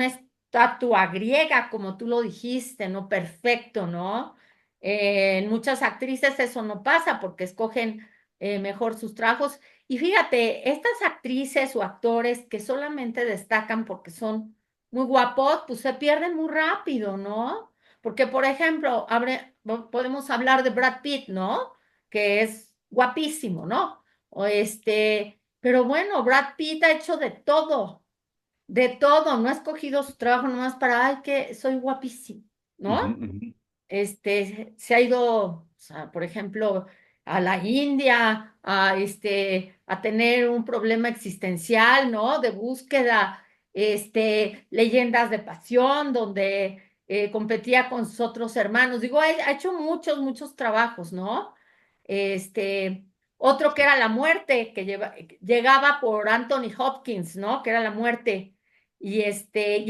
estatua griega, como tú lo dijiste, ¿no? Perfecto, ¿no? En muchas actrices eso no pasa porque escogen mejor sus trabajos. Y fíjate, estas actrices o actores que solamente destacan porque son muy guapos, pues se pierden muy rápido, ¿no? Porque, por ejemplo, podemos hablar de Brad Pitt, ¿no? Que es guapísimo, ¿no? Pero bueno, Brad Pitt ha hecho de todo, no ha escogido su trabajo nomás para, ay, que soy guapísimo, Ujú, ¿no? ujú. Se ha ido, o sea, por ejemplo, a la India, a tener un problema existencial, ¿no? De búsqueda, leyendas de pasión, donde competía con sus otros hermanos. Digo, ha hecho muchos, muchos trabajos, ¿no? Este, otro que era La Muerte, llegaba por Anthony Hopkins, ¿no? Que era La Muerte, y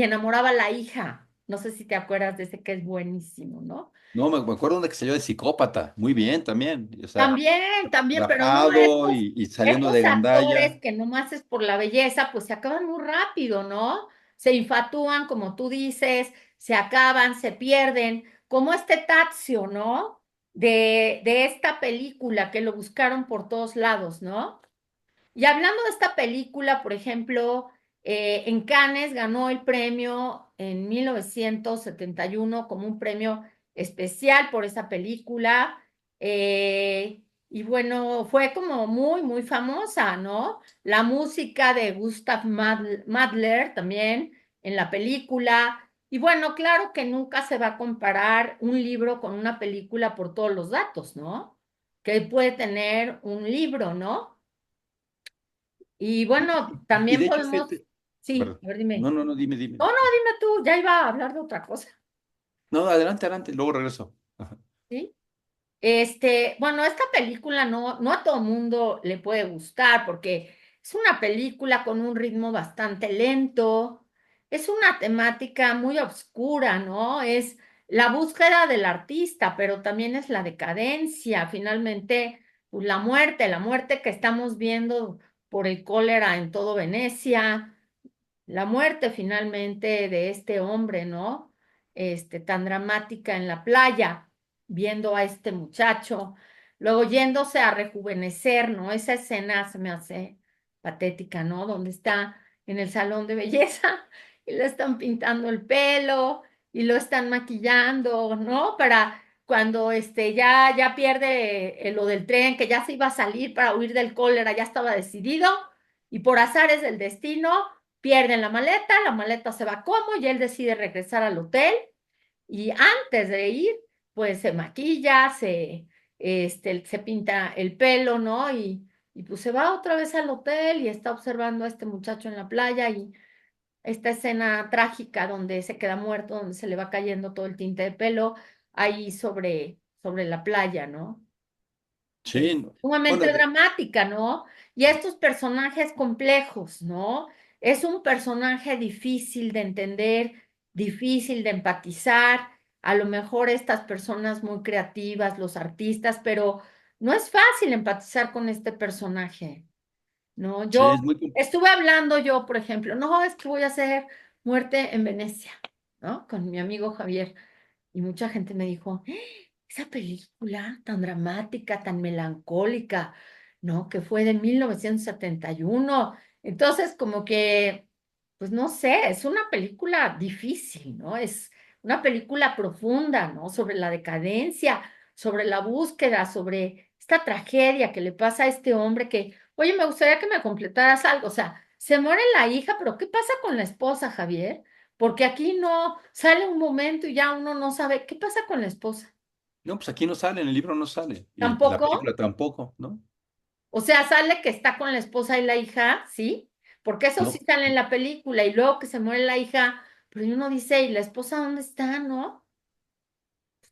enamoraba a la hija. No sé si te acuerdas de ese que es buenísimo, ¿no? No, me acuerdo de que salió de psicópata, muy bien también, o sea, También, pero no, rapado y saliendo estos de actores gandalla. que nomás es por la belleza, pues se acaban muy rápido, ¿no? Se infatúan, como tú dices, se acaban, se pierden, como este Tazio, ¿no? De esta película que lo buscaron por todos lados, ¿no? Y hablando de esta película, por ejemplo, en Cannes ganó el premio en 1971 como un premio especial por esa película. Y bueno, fue como muy, muy famosa, ¿no? La música de Madler también en la película. Y bueno, claro que nunca se va a comparar un libro con una película por todos los datos, ¿no? Que puede tener un libro, ¿no? Y bueno, Y también de hecho, podemos, fíjate, sí, perdón. a ver, dime. No, no, no, dime, dime. No, no, dime tú, ya iba a hablar de otra cosa, No, adelante, adelante, luego regreso. Ajá. ¿sí? Bueno, esta película no a todo mundo le puede gustar porque es una película con un ritmo bastante lento, es una temática muy oscura, ¿no? Es la búsqueda del artista, pero también es la decadencia, finalmente, pues la muerte que estamos viendo por el cólera en todo Venecia, la muerte finalmente de este hombre, ¿no? tan dramática en la playa, viendo a este muchacho, luego yéndose a rejuvenecer, ¿no? Esa escena se me hace patética, ¿no? Donde está en el salón de belleza y le están pintando el pelo y lo están maquillando, ¿no? Para cuando ya pierde lo del tren, que ya se iba a salir para huir del cólera, ya estaba decidido, y por azares del destino pierden la maleta se va como y él decide regresar al hotel y antes de ir, pues se maquilla, se pinta el pelo, ¿no? Y pues se va otra vez al hotel y está observando a este muchacho en la playa y esta escena trágica donde se queda muerto, donde se le va cayendo todo el tinte de pelo ahí sobre la playa, ¿no? Sí, bueno, Sumamente dramática, ¿no? Y estos personajes complejos, ¿no? Es un personaje difícil de entender, difícil de empatizar, a lo mejor estas personas muy creativas, los artistas, pero no es fácil empatizar con este personaje, ¿no? sí, Yo es muy... estuve hablando yo, por ejemplo, no, es que voy a hacer Muerte en Venecia, ¿no? Con mi amigo Javier. Y mucha gente me dijo, esa película tan dramática, tan melancólica, ¿no? Que fue de 1971. Entonces, como que, pues no sé, es una película difícil, ¿no? Es una película profunda, ¿no? Sobre la decadencia, sobre la búsqueda, sobre esta tragedia que le pasa a este hombre que, oye, me gustaría que me completaras algo. O sea, se muere la hija, pero ¿qué pasa con la esposa, Javier? Porque aquí no sale un momento y ya uno no sabe qué pasa con la esposa. No, pues aquí no sale, en el libro no sale, y la Tampoco, película tampoco, ¿no? o sea, sale que está con la esposa y la hija, ¿sí? Porque eso sí No, sale en la película y luego que se muere la hija, pero uno dice, ¿y la esposa dónde está, no?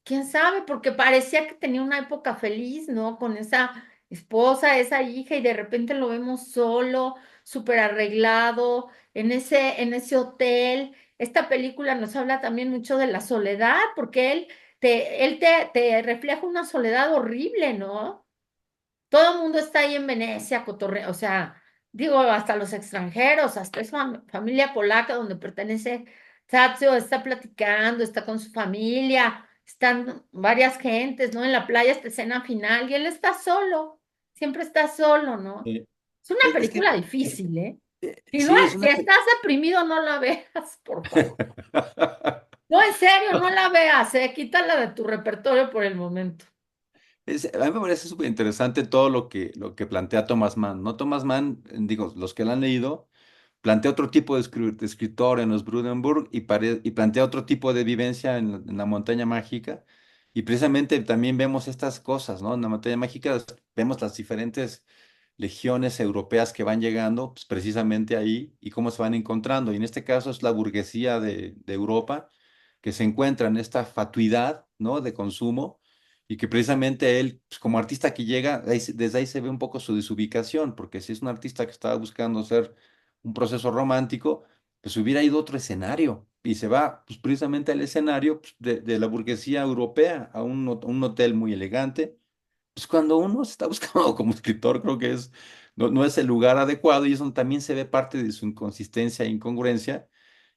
¿Quién sabe? Porque parecía que tenía una época feliz, ¿no? Con esa esposa, esa hija, y de repente lo vemos solo, súper arreglado, en ese hotel. Esta película nos habla también mucho de la soledad, porque él te refleja una soledad horrible, ¿no? Todo el mundo está ahí en Venecia, o sea, digo, hasta los extranjeros, hasta esa familia polaca donde pertenece Tadzio, está platicando, está con su familia, están varias gentes, ¿no? En la playa, esta escena final, y él está solo, siempre está solo, ¿no? eh, Es una es que película difícil, ¿eh? Si no sí, es es, si una... estás deprimido, no la veas, por favor. No, en serio, no la veas, quítala de tu repertorio por el momento. A mí me parece súper interesante todo lo que plantea Thomas Mann, ¿no? Thomas Mann, digo, los que lo han leído, plantea otro tipo de escritor en los Brudenburg y plantea otro tipo de vivencia en la montaña mágica. Y precisamente también vemos estas cosas, ¿no? En la montaña mágica vemos las diferentes legiones europeas que van llegando, pues, precisamente ahí y cómo se van encontrando. Y en este caso es la burguesía de Europa que se encuentra en esta fatuidad, ¿no? De consumo y que precisamente él, pues, como artista que llega, desde ahí se ve un poco su desubicación, porque si es un artista que estaba buscando ser un proceso romántico, pues hubiera ido a otro escenario y se va pues, precisamente al escenario pues, de la burguesía europea, a un hotel muy elegante. Pues cuando uno se está buscando como escritor, creo que no es el lugar adecuado y eso también se ve parte de su inconsistencia e incongruencia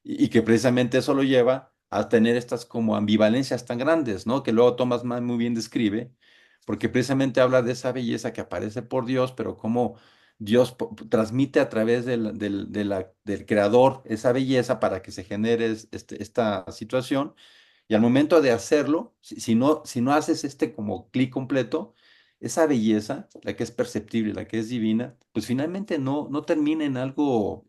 y que precisamente eso lo lleva a tener estas como ambivalencias tan grandes, ¿no? Que luego Thomas Mann muy bien describe, porque precisamente habla de esa belleza que aparece por Dios, pero cómo Dios transmite a través del creador esa belleza para que se genere esta situación. Y al momento de hacerlo, si no haces este como clic completo, esa belleza, la que es perceptible, la que es divina, pues finalmente no termina en algo,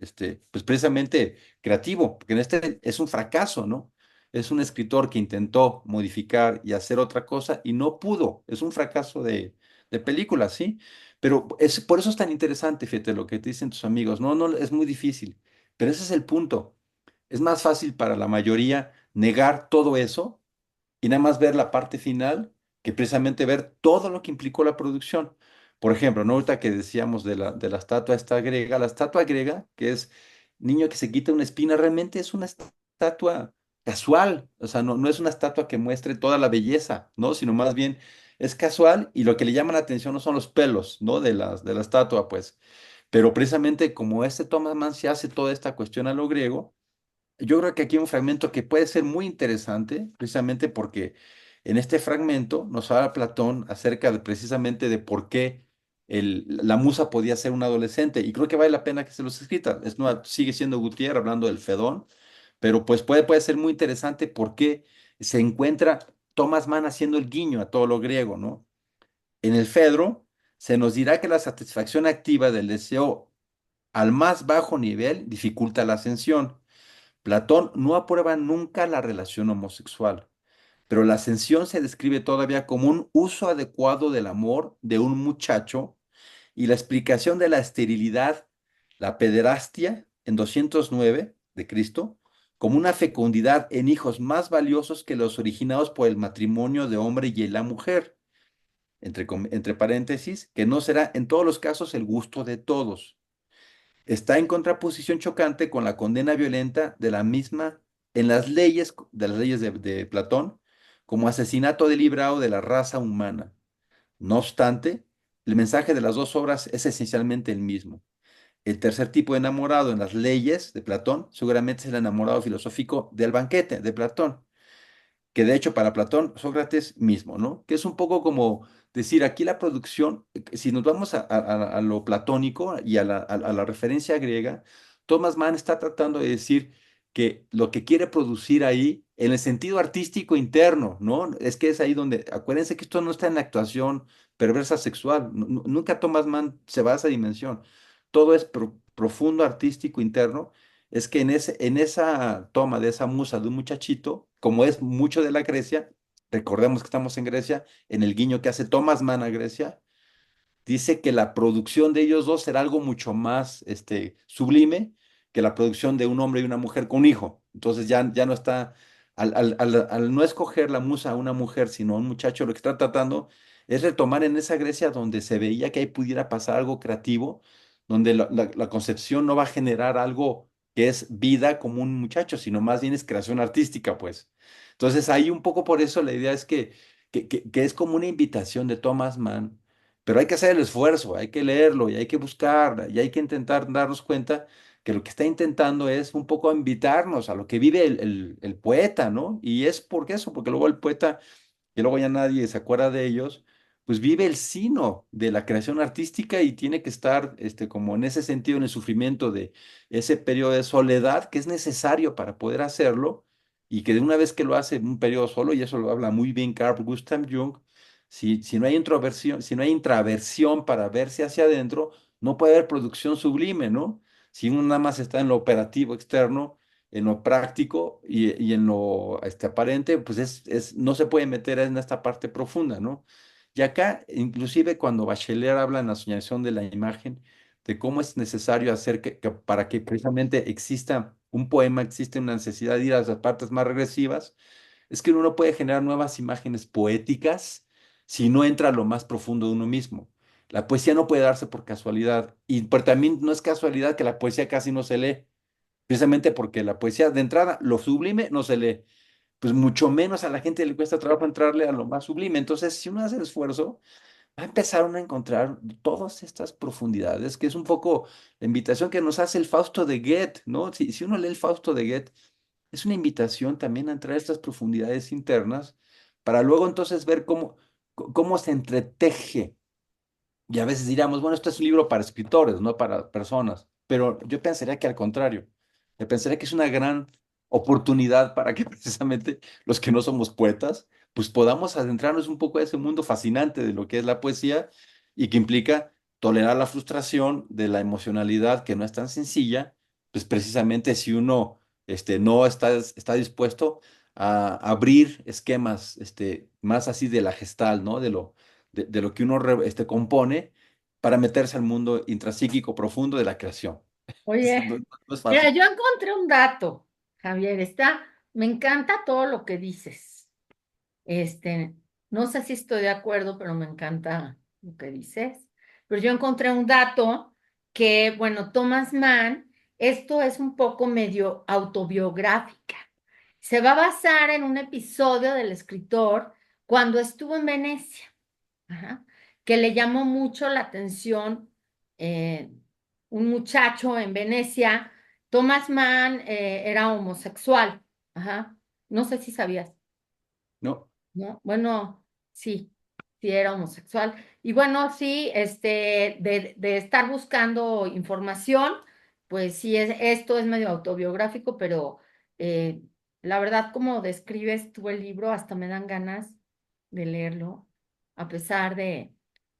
pues precisamente creativo, porque en este es un fracaso, ¿no? Es un escritor que intentó modificar y hacer otra cosa y no pudo. Es un fracaso de película, ¿sí? Pero por eso es tan interesante, fíjate, lo que te dicen tus amigos. No, es muy difícil, pero ese es el punto. Es más fácil para la mayoría negar todo eso y nada más ver la parte final que precisamente ver todo lo que implicó la producción. Por ejemplo, ¿no? Ahorita que decíamos de la estatua esta griega, la estatua griega, que es niño que se quita una espina, realmente es una estatua casual, o sea, no es una estatua que muestre toda la belleza, ¿no? Sino más bien es casual y lo que le llama la atención no son los pelos, ¿no? De la estatua, pues. Pero precisamente como Thomas Mann se hace toda esta cuestión a lo griego, yo creo que aquí hay un fragmento que puede ser muy interesante, precisamente porque en este fragmento nos habla Platón acerca de precisamente de por qué la musa podía ser una adolescente, y creo que vale la pena que se los escrita. Sigue siendo Gutiérrez hablando del Fedón, pero pues puede ser muy interesante porque se encuentra Thomas Mann haciendo el guiño a todo lo griego, ¿no? En el Fedro se nos dirá que la satisfacción activa del deseo al más bajo nivel dificulta la ascensión. Platón no aprueba nunca la relación homosexual, pero la ascensión se describe todavía como un uso adecuado del amor de un muchacho y la explicación de la esterilidad, la pederastia, en 209 de Cristo, como una fecundidad en hijos más valiosos que los originados por el matrimonio de hombre y la mujer, entre paréntesis, que no será en todos los casos el gusto de todos. Está en contraposición chocante con la condena violenta de la misma en las leyes de Platón, como asesinato deliberado de la raza humana. No obstante, el mensaje de las dos obras es esencialmente el mismo. El tercer tipo de enamorado en las leyes de Platón seguramente es el enamorado filosófico del banquete de Platón, que de hecho para Platón, Sócrates mismo, ¿no? Que es un poco como decir, aquí la producción, si nos vamos a lo platónico y a la referencia griega, Thomas Mann está tratando de decir que lo que quiere producir ahí, en el sentido artístico interno, ¿no? Es que es ahí donde, acuérdense que esto no está en la actuación perversa sexual, nunca Thomas Mann se va a esa dimensión, todo es profundo artístico interno, es que en esa toma de esa musa de un muchachito, como es mucho de la Grecia, recordemos que estamos en Grecia, en el guiño que hace Thomas Mann a Grecia, dice que la producción de ellos dos será algo mucho más sublime que la producción de un hombre y una mujer con un hijo. Entonces ya no está, al no escoger la musa a una mujer, sino a un muchacho, lo que está tratando es retomar en esa Grecia donde se veía que ahí pudiera pasar algo creativo, donde la concepción no va a generar algo que es vida como un muchacho, sino más bien es creación artística, pues. Entonces ahí un poco por eso la idea es que es como una invitación de Thomas Mann, pero hay que hacer el esfuerzo, hay que leerlo y hay que buscar y hay que intentar darnos cuenta que lo que está intentando es un poco invitarnos a lo que vive el poeta, ¿no? Y es porque eso, porque luego el poeta, que luego ya nadie se acuerda de ellos, pues vive el sino de la creación artística y tiene que estar como en ese sentido, en el sufrimiento de ese periodo de soledad que es necesario para poder hacerlo y que de una vez que lo hace en un periodo solo, y eso lo habla muy bien Carl Gustav Jung, si no hay introversión, si no hay intraversión para verse hacia adentro, no puede haber producción sublime, ¿no? Si uno nada más está en lo operativo externo, en lo práctico y en lo aparente, pues no se puede meter en esta parte profunda, ¿no? Y acá, inclusive cuando Bachelet habla en la soñación de la imagen, de cómo es necesario hacer para que precisamente exista un poema, existe una necesidad de ir a las partes más regresivas, es que uno no puede generar nuevas imágenes poéticas si no entra a lo más profundo de uno mismo. La poesía no puede darse por casualidad, pero también no es casualidad que la poesía casi no se lee, precisamente porque la poesía de entrada, lo sublime no se lee, pues mucho menos a la gente le cuesta trabajo entrarle a lo más sublime. Entonces, si uno hace el esfuerzo, va a empezar uno a encontrar todas estas profundidades, que es un poco la invitación que nos hace el Fausto de Goethe, ¿no? Si uno lee el Fausto de Goethe, es una invitación también a entrar a estas profundidades internas para luego entonces ver cómo se entreteje. Y a veces diríamos, bueno, esto es un libro para escritores, no para personas, pero yo pensaría que al contrario, yo pensaría que es una gran oportunidad para que precisamente los que no somos poetas, pues podamos adentrarnos un poco a ese mundo fascinante de lo que es la poesía y que implica tolerar la frustración de la emocionalidad que no es tan sencilla, pues precisamente si uno no está dispuesto a abrir esquemas más así de la gestal, ¿no? De lo que uno compone para meterse al mundo intrapsíquico profundo de la creación. No, Oye, no es mira, fácil. yo encontré un dato, Javier, me encanta todo lo que dices. Este, no sé si estoy de acuerdo, pero me encanta lo que dices. Pero yo encontré un dato que, bueno, Thomas Mann, esto es un poco medio autobiográfica. Se va a basar en un episodio del escritor cuando estuvo en Venecia, ajá, que le llamó mucho la atención, eh, un muchacho en Venecia Thomas Mann era homosexual. Ajá. No sé si sabías. ¿no? ¿No? Bueno, sí, sí era homosexual. Y bueno, sí, de estar buscando información, pues sí, esto es medio autobiográfico, pero eh, la verdad, como describes tú el libro, hasta me dan ganas de leerlo, a pesar de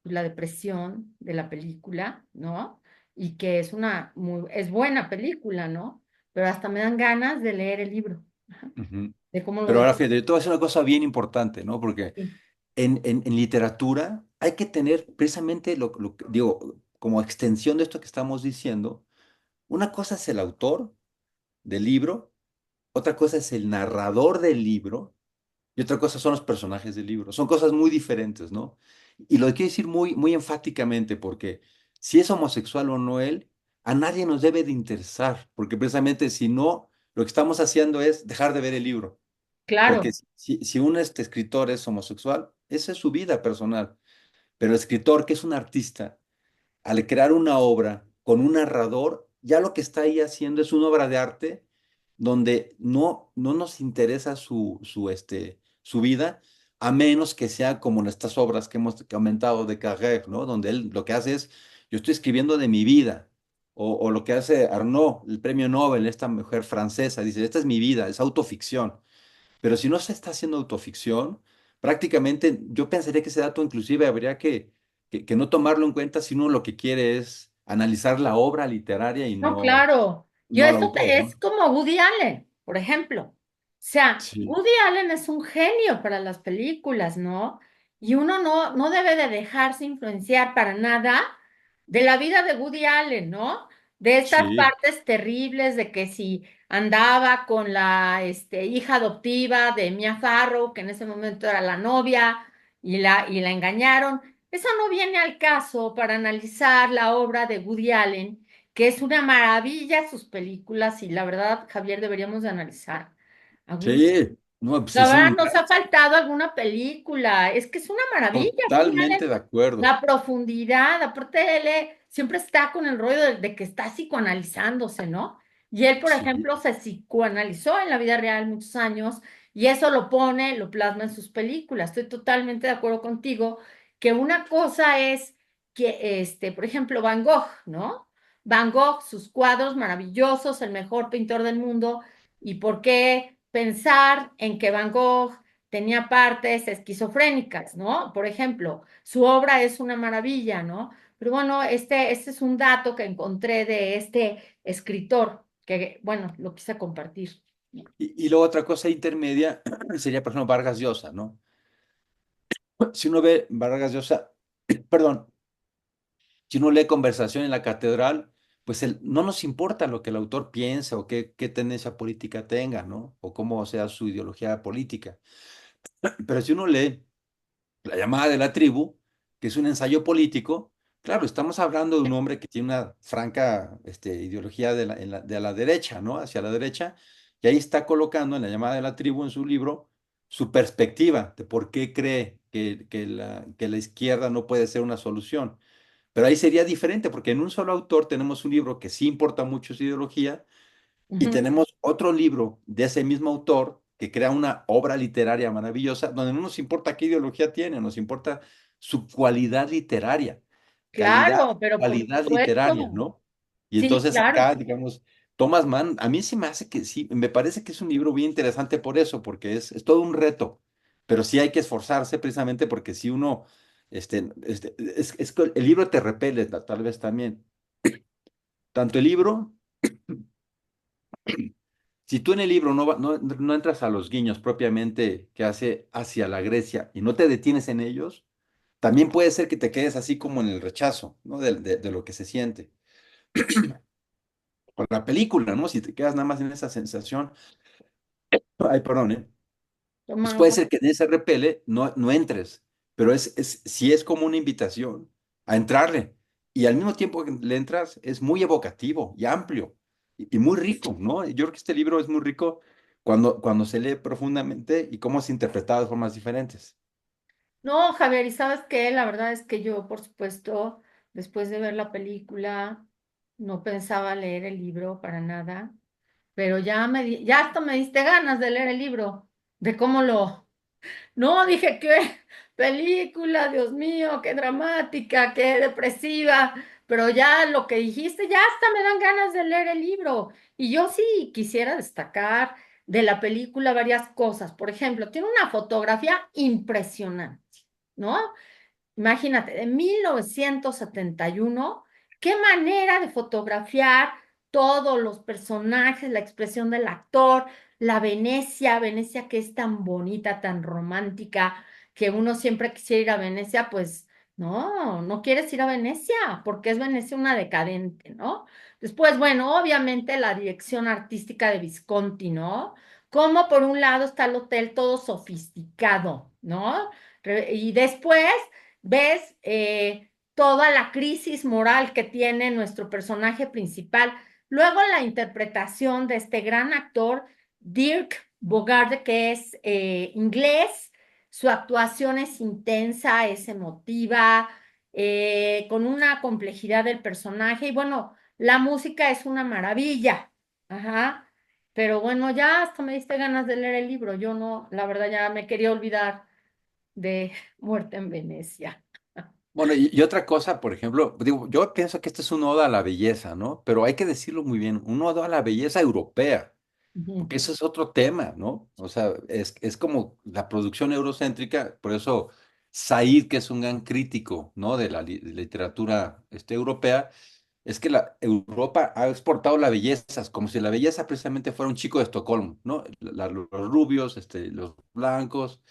pues, la depresión de la película, ¿no? Y que es buena película, ¿no? Pero hasta me dan ganas de leer el libro, ajá, Ujú. de cómo lo Pero ahora describe. fíjate, yo te voy a decir una cosa bien importante, ¿no? Porque en literatura hay que tener precisamente lo que digo, como extensión de esto que estamos diciendo, una cosa es el autor del libro, otra cosa es el narrador del libro y otra cosa son los personajes del libro. Son cosas muy diferentes, ¿no? Y lo quiero decir muy, muy enfáticamente porque si es homosexual o no él, a nadie nos debe de interesar, porque precisamente si no, lo que estamos haciendo es dejar de ver el libro. Porque Claro. si un escritor es homosexual, esa es su vida personal. Pero el escritor, que es un artista, al crear una obra con un narrador, ya lo que está ahí haciendo es una obra de arte donde no nos interesa su vida, a menos que sea como en estas obras que hemos comentado de Carrère, ¿no? Donde él lo que hace es, yo estoy escribiendo de mi vida. O lo que hace Arnaud, el premio Nobel, esta mujer francesa, dice, esta es mi vida, es autoficción. Pero si no se está haciendo autoficción, prácticamente yo pensaría que ese dato inclusive habría que no tomarlo en cuenta si uno lo que quiere es analizar la obra literaria y No, no, claro. Yo no al eso autor, es ¿no? como Woody Allen, por ejemplo. O sea, Sí, Woody Allen es un genio para las películas, ¿no? Y uno no debe de dejarse influenciar para nada de la vida de Woody Allen, ¿no? De estas sí, partes terribles de que si andaba con la hija adoptiva de Mia Farrow, que en ese momento era la novia, y la engañaron. Eso no viene al caso para analizar la obra de Woody Allen, que es una maravilla sus películas y la verdad, Javier, deberíamos de analizar a Woody. sí, no, pues La es verdad, un nos ha faltado alguna película, es que es una maravilla, Woody totalmente Allen, de acuerdo. la profundidad, aparte él siempre está con el rollo de que está psicoanalizándose, ¿no? Y él, por Sí, ejemplo, se psicoanalizó en la vida real muchos años y eso lo plasma en sus películas. Estoy totalmente de acuerdo contigo que una cosa es que, por ejemplo, Van Gogh, ¿no? Van Gogh, sus cuadros maravillosos, el mejor pintor del mundo, ¿y por qué pensar en que Van Gogh tenía partes esquizofrénicas, ¿no? Por ejemplo, su obra es una maravilla, ¿no? Pero bueno, este es un dato que encontré de este escritor, que, bueno, lo quise compartir. y luego otra cosa intermedia sería, por ejemplo, Vargas Llosa, ¿no? Si uno ve Vargas Llosa, perdón, si uno lee Conversación en la Catedral, pues no nos importa lo que el autor piensa o qué tendencia política tenga, ¿no? O cómo sea su ideología política. Pero si uno lee La llamada de la tribu, que es un ensayo político, claro, estamos hablando de un hombre que tiene una franca ideología de la derecha, ¿no? Hacia la derecha, y ahí está colocando en La llamada de la tribu, en su libro, su perspectiva de por qué cree que la izquierda no puede ser una solución. Pero ahí sería diferente, porque en un solo autor tenemos un libro que sí importa mucho su ideología, y Ujú. tenemos otro libro de ese mismo autor que crea una obra literaria maravillosa, donde no nos importa qué ideología tiene, nos importa su cualidad literaria, Claro, pero por cualidad literaria, supuesto. ¿no? Y Sí, entonces claro. acá, digamos, Thomas Mann, a mí sí me hace que sí, me parece que es un libro bien interesante por eso, porque es todo un reto, pero sí hay que esforzarse precisamente porque si uno, es que el libro te repele tal vez también, tanto el libro. Si tú en el libro no entras a los guiños propiamente que hace hacia la Grecia y no te detienes en ellos, también puede ser que te quedes así como en el rechazo, ¿no? De lo que se siente. Con la película, ¿no? Si te quedas nada más en esa sensación, ay, perdón, ¿eh? Pues Toma puede agua. ser que en ese repele no entres, pero sí es como una invitación a entrarle. Y al mismo tiempo que le entras, es muy evocativo y amplio y muy rico, ¿no? Yo creo que este libro es muy rico cuando se lee profundamente y cómo es interpretado de formas diferentes. No, Javier, ¿y sabes qué? La verdad es que yo, por supuesto, después de ver la película, no pensaba leer el libro para nada, pero ya hasta me diste ganas de leer el libro, de cómo lo. No, dije, qué película, Dios mío, qué dramática, qué depresiva, pero ya lo que dijiste, ya hasta me dan ganas de leer el libro. Y yo sí quisiera destacar de la película varias cosas. Por ejemplo, tiene una fotografía impresionante, ¿no? Imagínate, de 1971, qué manera de fotografiar todos los personajes, la expresión del actor, la Venecia, Venecia que es tan bonita, tan romántica, que uno siempre quisiera ir a Venecia, pues no, no quieres ir a Venecia, porque es Venecia una decadente, ¿no? Después, bueno, obviamente la dirección artística de Visconti, ¿no? Como por un lado está el hotel todo sofisticado, ¿no? Y después ves toda la crisis moral que tiene nuestro personaje principal. Luego la interpretación de este gran actor, Dirk Bogarde, que es inglés, su actuación es intensa, es emotiva, con una complejidad del personaje y bueno, la música es una maravilla. Ajá. Pero bueno, ya hasta me diste ganas de leer el libro. Yo no, la verdad ya me quería olvidar de Muerte en Venecia. Bueno, y otra cosa, por ejemplo, digo, yo pienso que este es un oda a la belleza, ¿no? Pero hay que decirlo muy bien, un oda a la belleza europea, Ujú. porque eso es otro tema, ¿no? O sea, es como la producción eurocéntrica, por eso Said, que es un gran crítico, ¿no? De la literatura europea, es que la Europa ha exportado la belleza, como si la belleza precisamente fuera un chico de Estocolmo, ¿no? Los rubios, los blancos,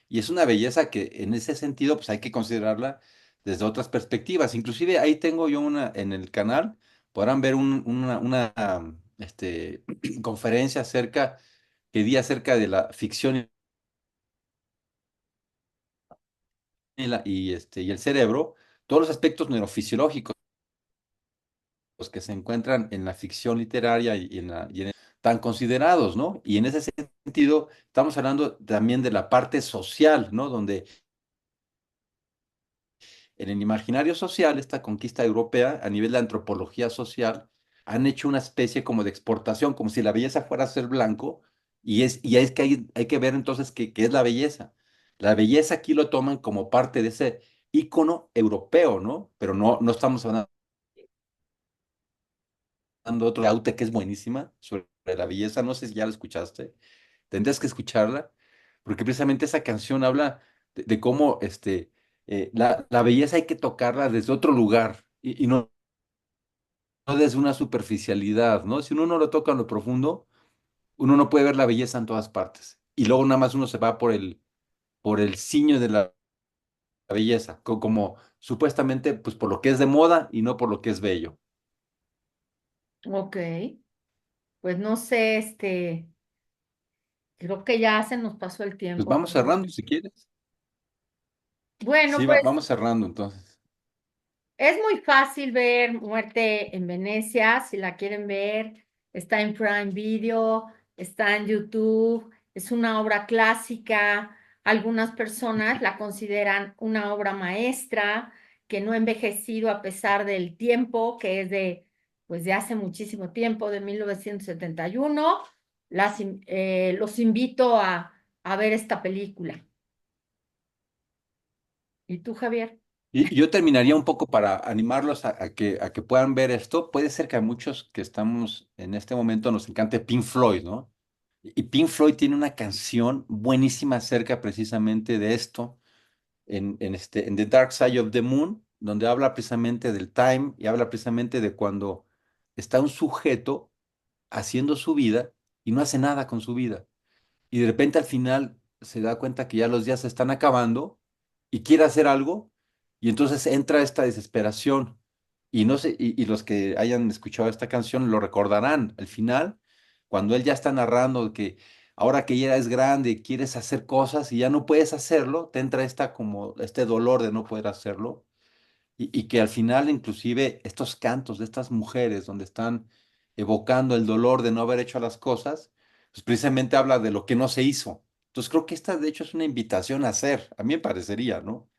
y es una belleza que en ese sentido, pues hay que considerarla desde otras perspectivas. Inclusive ahí tengo yo una en el canal, podrán ver una conferencia que di acerca de la ficción y el cerebro, todos los aspectos neurofisiológicos que se encuentran en la ficción literaria tan considerados, ¿no? Y en ese sentido, estamos hablando también de la parte social, ¿no? Donde en el imaginario social, esta conquista europea, a nivel de antropología social, han hecho una especie como de exportación, como si la belleza fuera a ser blanco, y es que hay que ver entonces qué es la belleza. La belleza aquí lo toman como parte de ese ícono europeo, ¿no? Pero no estamos hablando de otro Aute que es buenísima sobre la belleza, no sé si ya la escuchaste, tendrías que escucharla, porque precisamente esa canción habla de cómo la belleza hay que tocarla desde otro lugar y no desde una superficialidad, ¿no? Si uno no lo toca en lo profundo, uno no puede ver la belleza en todas partes. Y luego nada más uno se va por el ciño de la belleza, como supuestamente, pues por lo que es de moda y no por lo que es bello. Ok, pues no sé, creo que ya se nos pasó el Pues tiempo. vamos cerrando si quieres. Bueno, Sí, pues vamos cerrando entonces. es muy fácil ver Muerte en Venecia, si la quieren ver, está en Prime Video, está en YouTube, es una obra clásica. Algunas personas la consideran una obra maestra que no ha envejecido a pesar del tiempo, que es pues de hace muchísimo tiempo, de 1971. Los invito a ver esta película. ¿Y tú, Javier? Y yo terminaría un poco para animarlos a que puedan ver esto. Puede ser que a muchos que estamos en este momento nos encante Pink Floyd, ¿no? Y Pink Floyd tiene una canción buenísima acerca precisamente de esto, en The Dark Side of the Moon, donde habla precisamente del time y habla precisamente de cuando está un sujeto haciendo su vida y no hace nada con su vida y de repente al final se da cuenta que ya los días se están acabando y quiere hacer algo y entonces entra esta desesperación y no sé, y los que hayan escuchado esta canción lo recordarán al final, cuando él ya está narrando que ahora que ya es grande quieres hacer cosas y ya no puedes hacerlo, te entra como este dolor de no poder hacerlo y que al final inclusive estos cantos de estas mujeres donde están evocando el dolor de no haber hecho las cosas, pues precisamente habla de lo que no se hizo. Entonces creo que esta de hecho es una invitación a hacer, a mí me parecería, ¿no?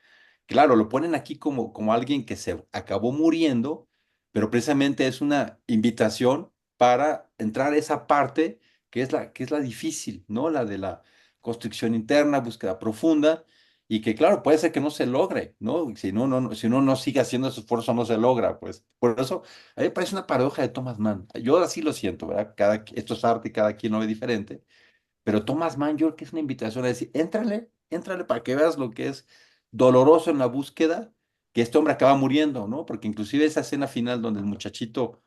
Claro, lo ponen aquí como alguien que se acabó muriendo, pero precisamente es una invitación para entrar a esa parte que es la difícil, ¿no? La de la construcción interna, búsqueda profunda, y que claro, puede ser que no se logre, ¿no? Si no, si uno no sigue haciendo ese esfuerzo, no se logra, pues. Por eso, a mí me parece una paradoja de Thomas Mann. Yo así lo siento, ¿verdad? Esto es arte y cada quien lo ve diferente, pero Thomas Mann, yo creo que es una invitación a decir, éntrale para que veas lo que es doloroso en la búsqueda, que este hombre acaba muriendo, ¿no? Porque inclusive esa escena final donde el muchachito,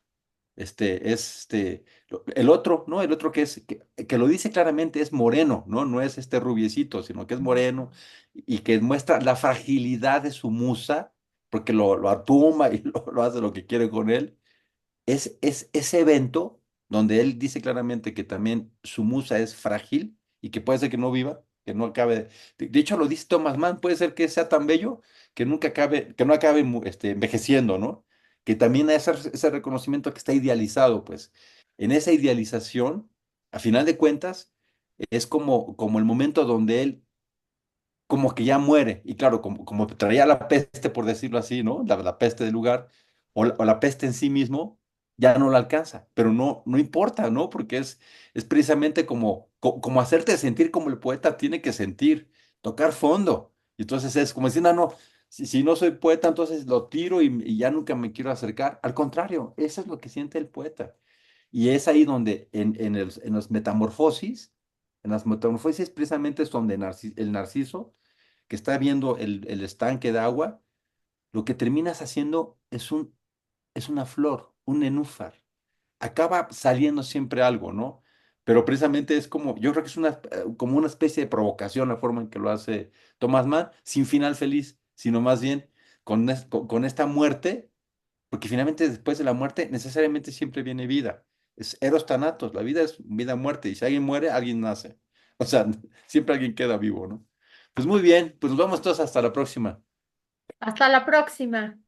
el otro, ¿no? El otro que lo dice claramente es moreno, ¿no? No es este rubiecito, sino que es moreno y que muestra la fragilidad de su musa, porque lo atumba y lo hace lo que quiere con él, es ese evento donde él dice claramente que también su musa es frágil y que puede ser que no viva, que no acabe. De hecho, lo dice Thomas Mann, puede ser que sea tan bello que nunca acabe, que no acabe envejeciendo, ¿no? Que también ese reconocimiento que está idealizado, pues. En esa idealización, a final de cuentas, es como el momento donde él como que ya muere. Y claro, como traía la peste, por decirlo así, ¿no? La peste del lugar, o la peste en sí mismo, ya no la alcanza. Pero no importa, ¿no? Porque es precisamente como hacerte sentir como el poeta tiene que sentir, tocar fondo. Y entonces es como decir, no, si no soy poeta, entonces lo tiro y ya nunca me quiero acercar. Al contrario, eso es lo que siente el poeta. Y es ahí donde en las metamorfosis precisamente es donde el narciso que está viendo el estanque de agua, lo que terminas haciendo es una flor, un nenúfar. Acaba saliendo siempre algo, ¿no? Pero precisamente es como, yo creo que es como una especie de provocación la forma en que lo hace Thomas Mann, sin final feliz, sino más bien con esta muerte, porque finalmente después de la muerte necesariamente siempre viene vida. Es eros thanatos, la vida es vida-muerte, y si alguien muere, alguien nace. O sea, siempre alguien queda vivo, ¿no? Pues muy bien, pues nos vemos todos hasta la próxima. Hasta la próxima.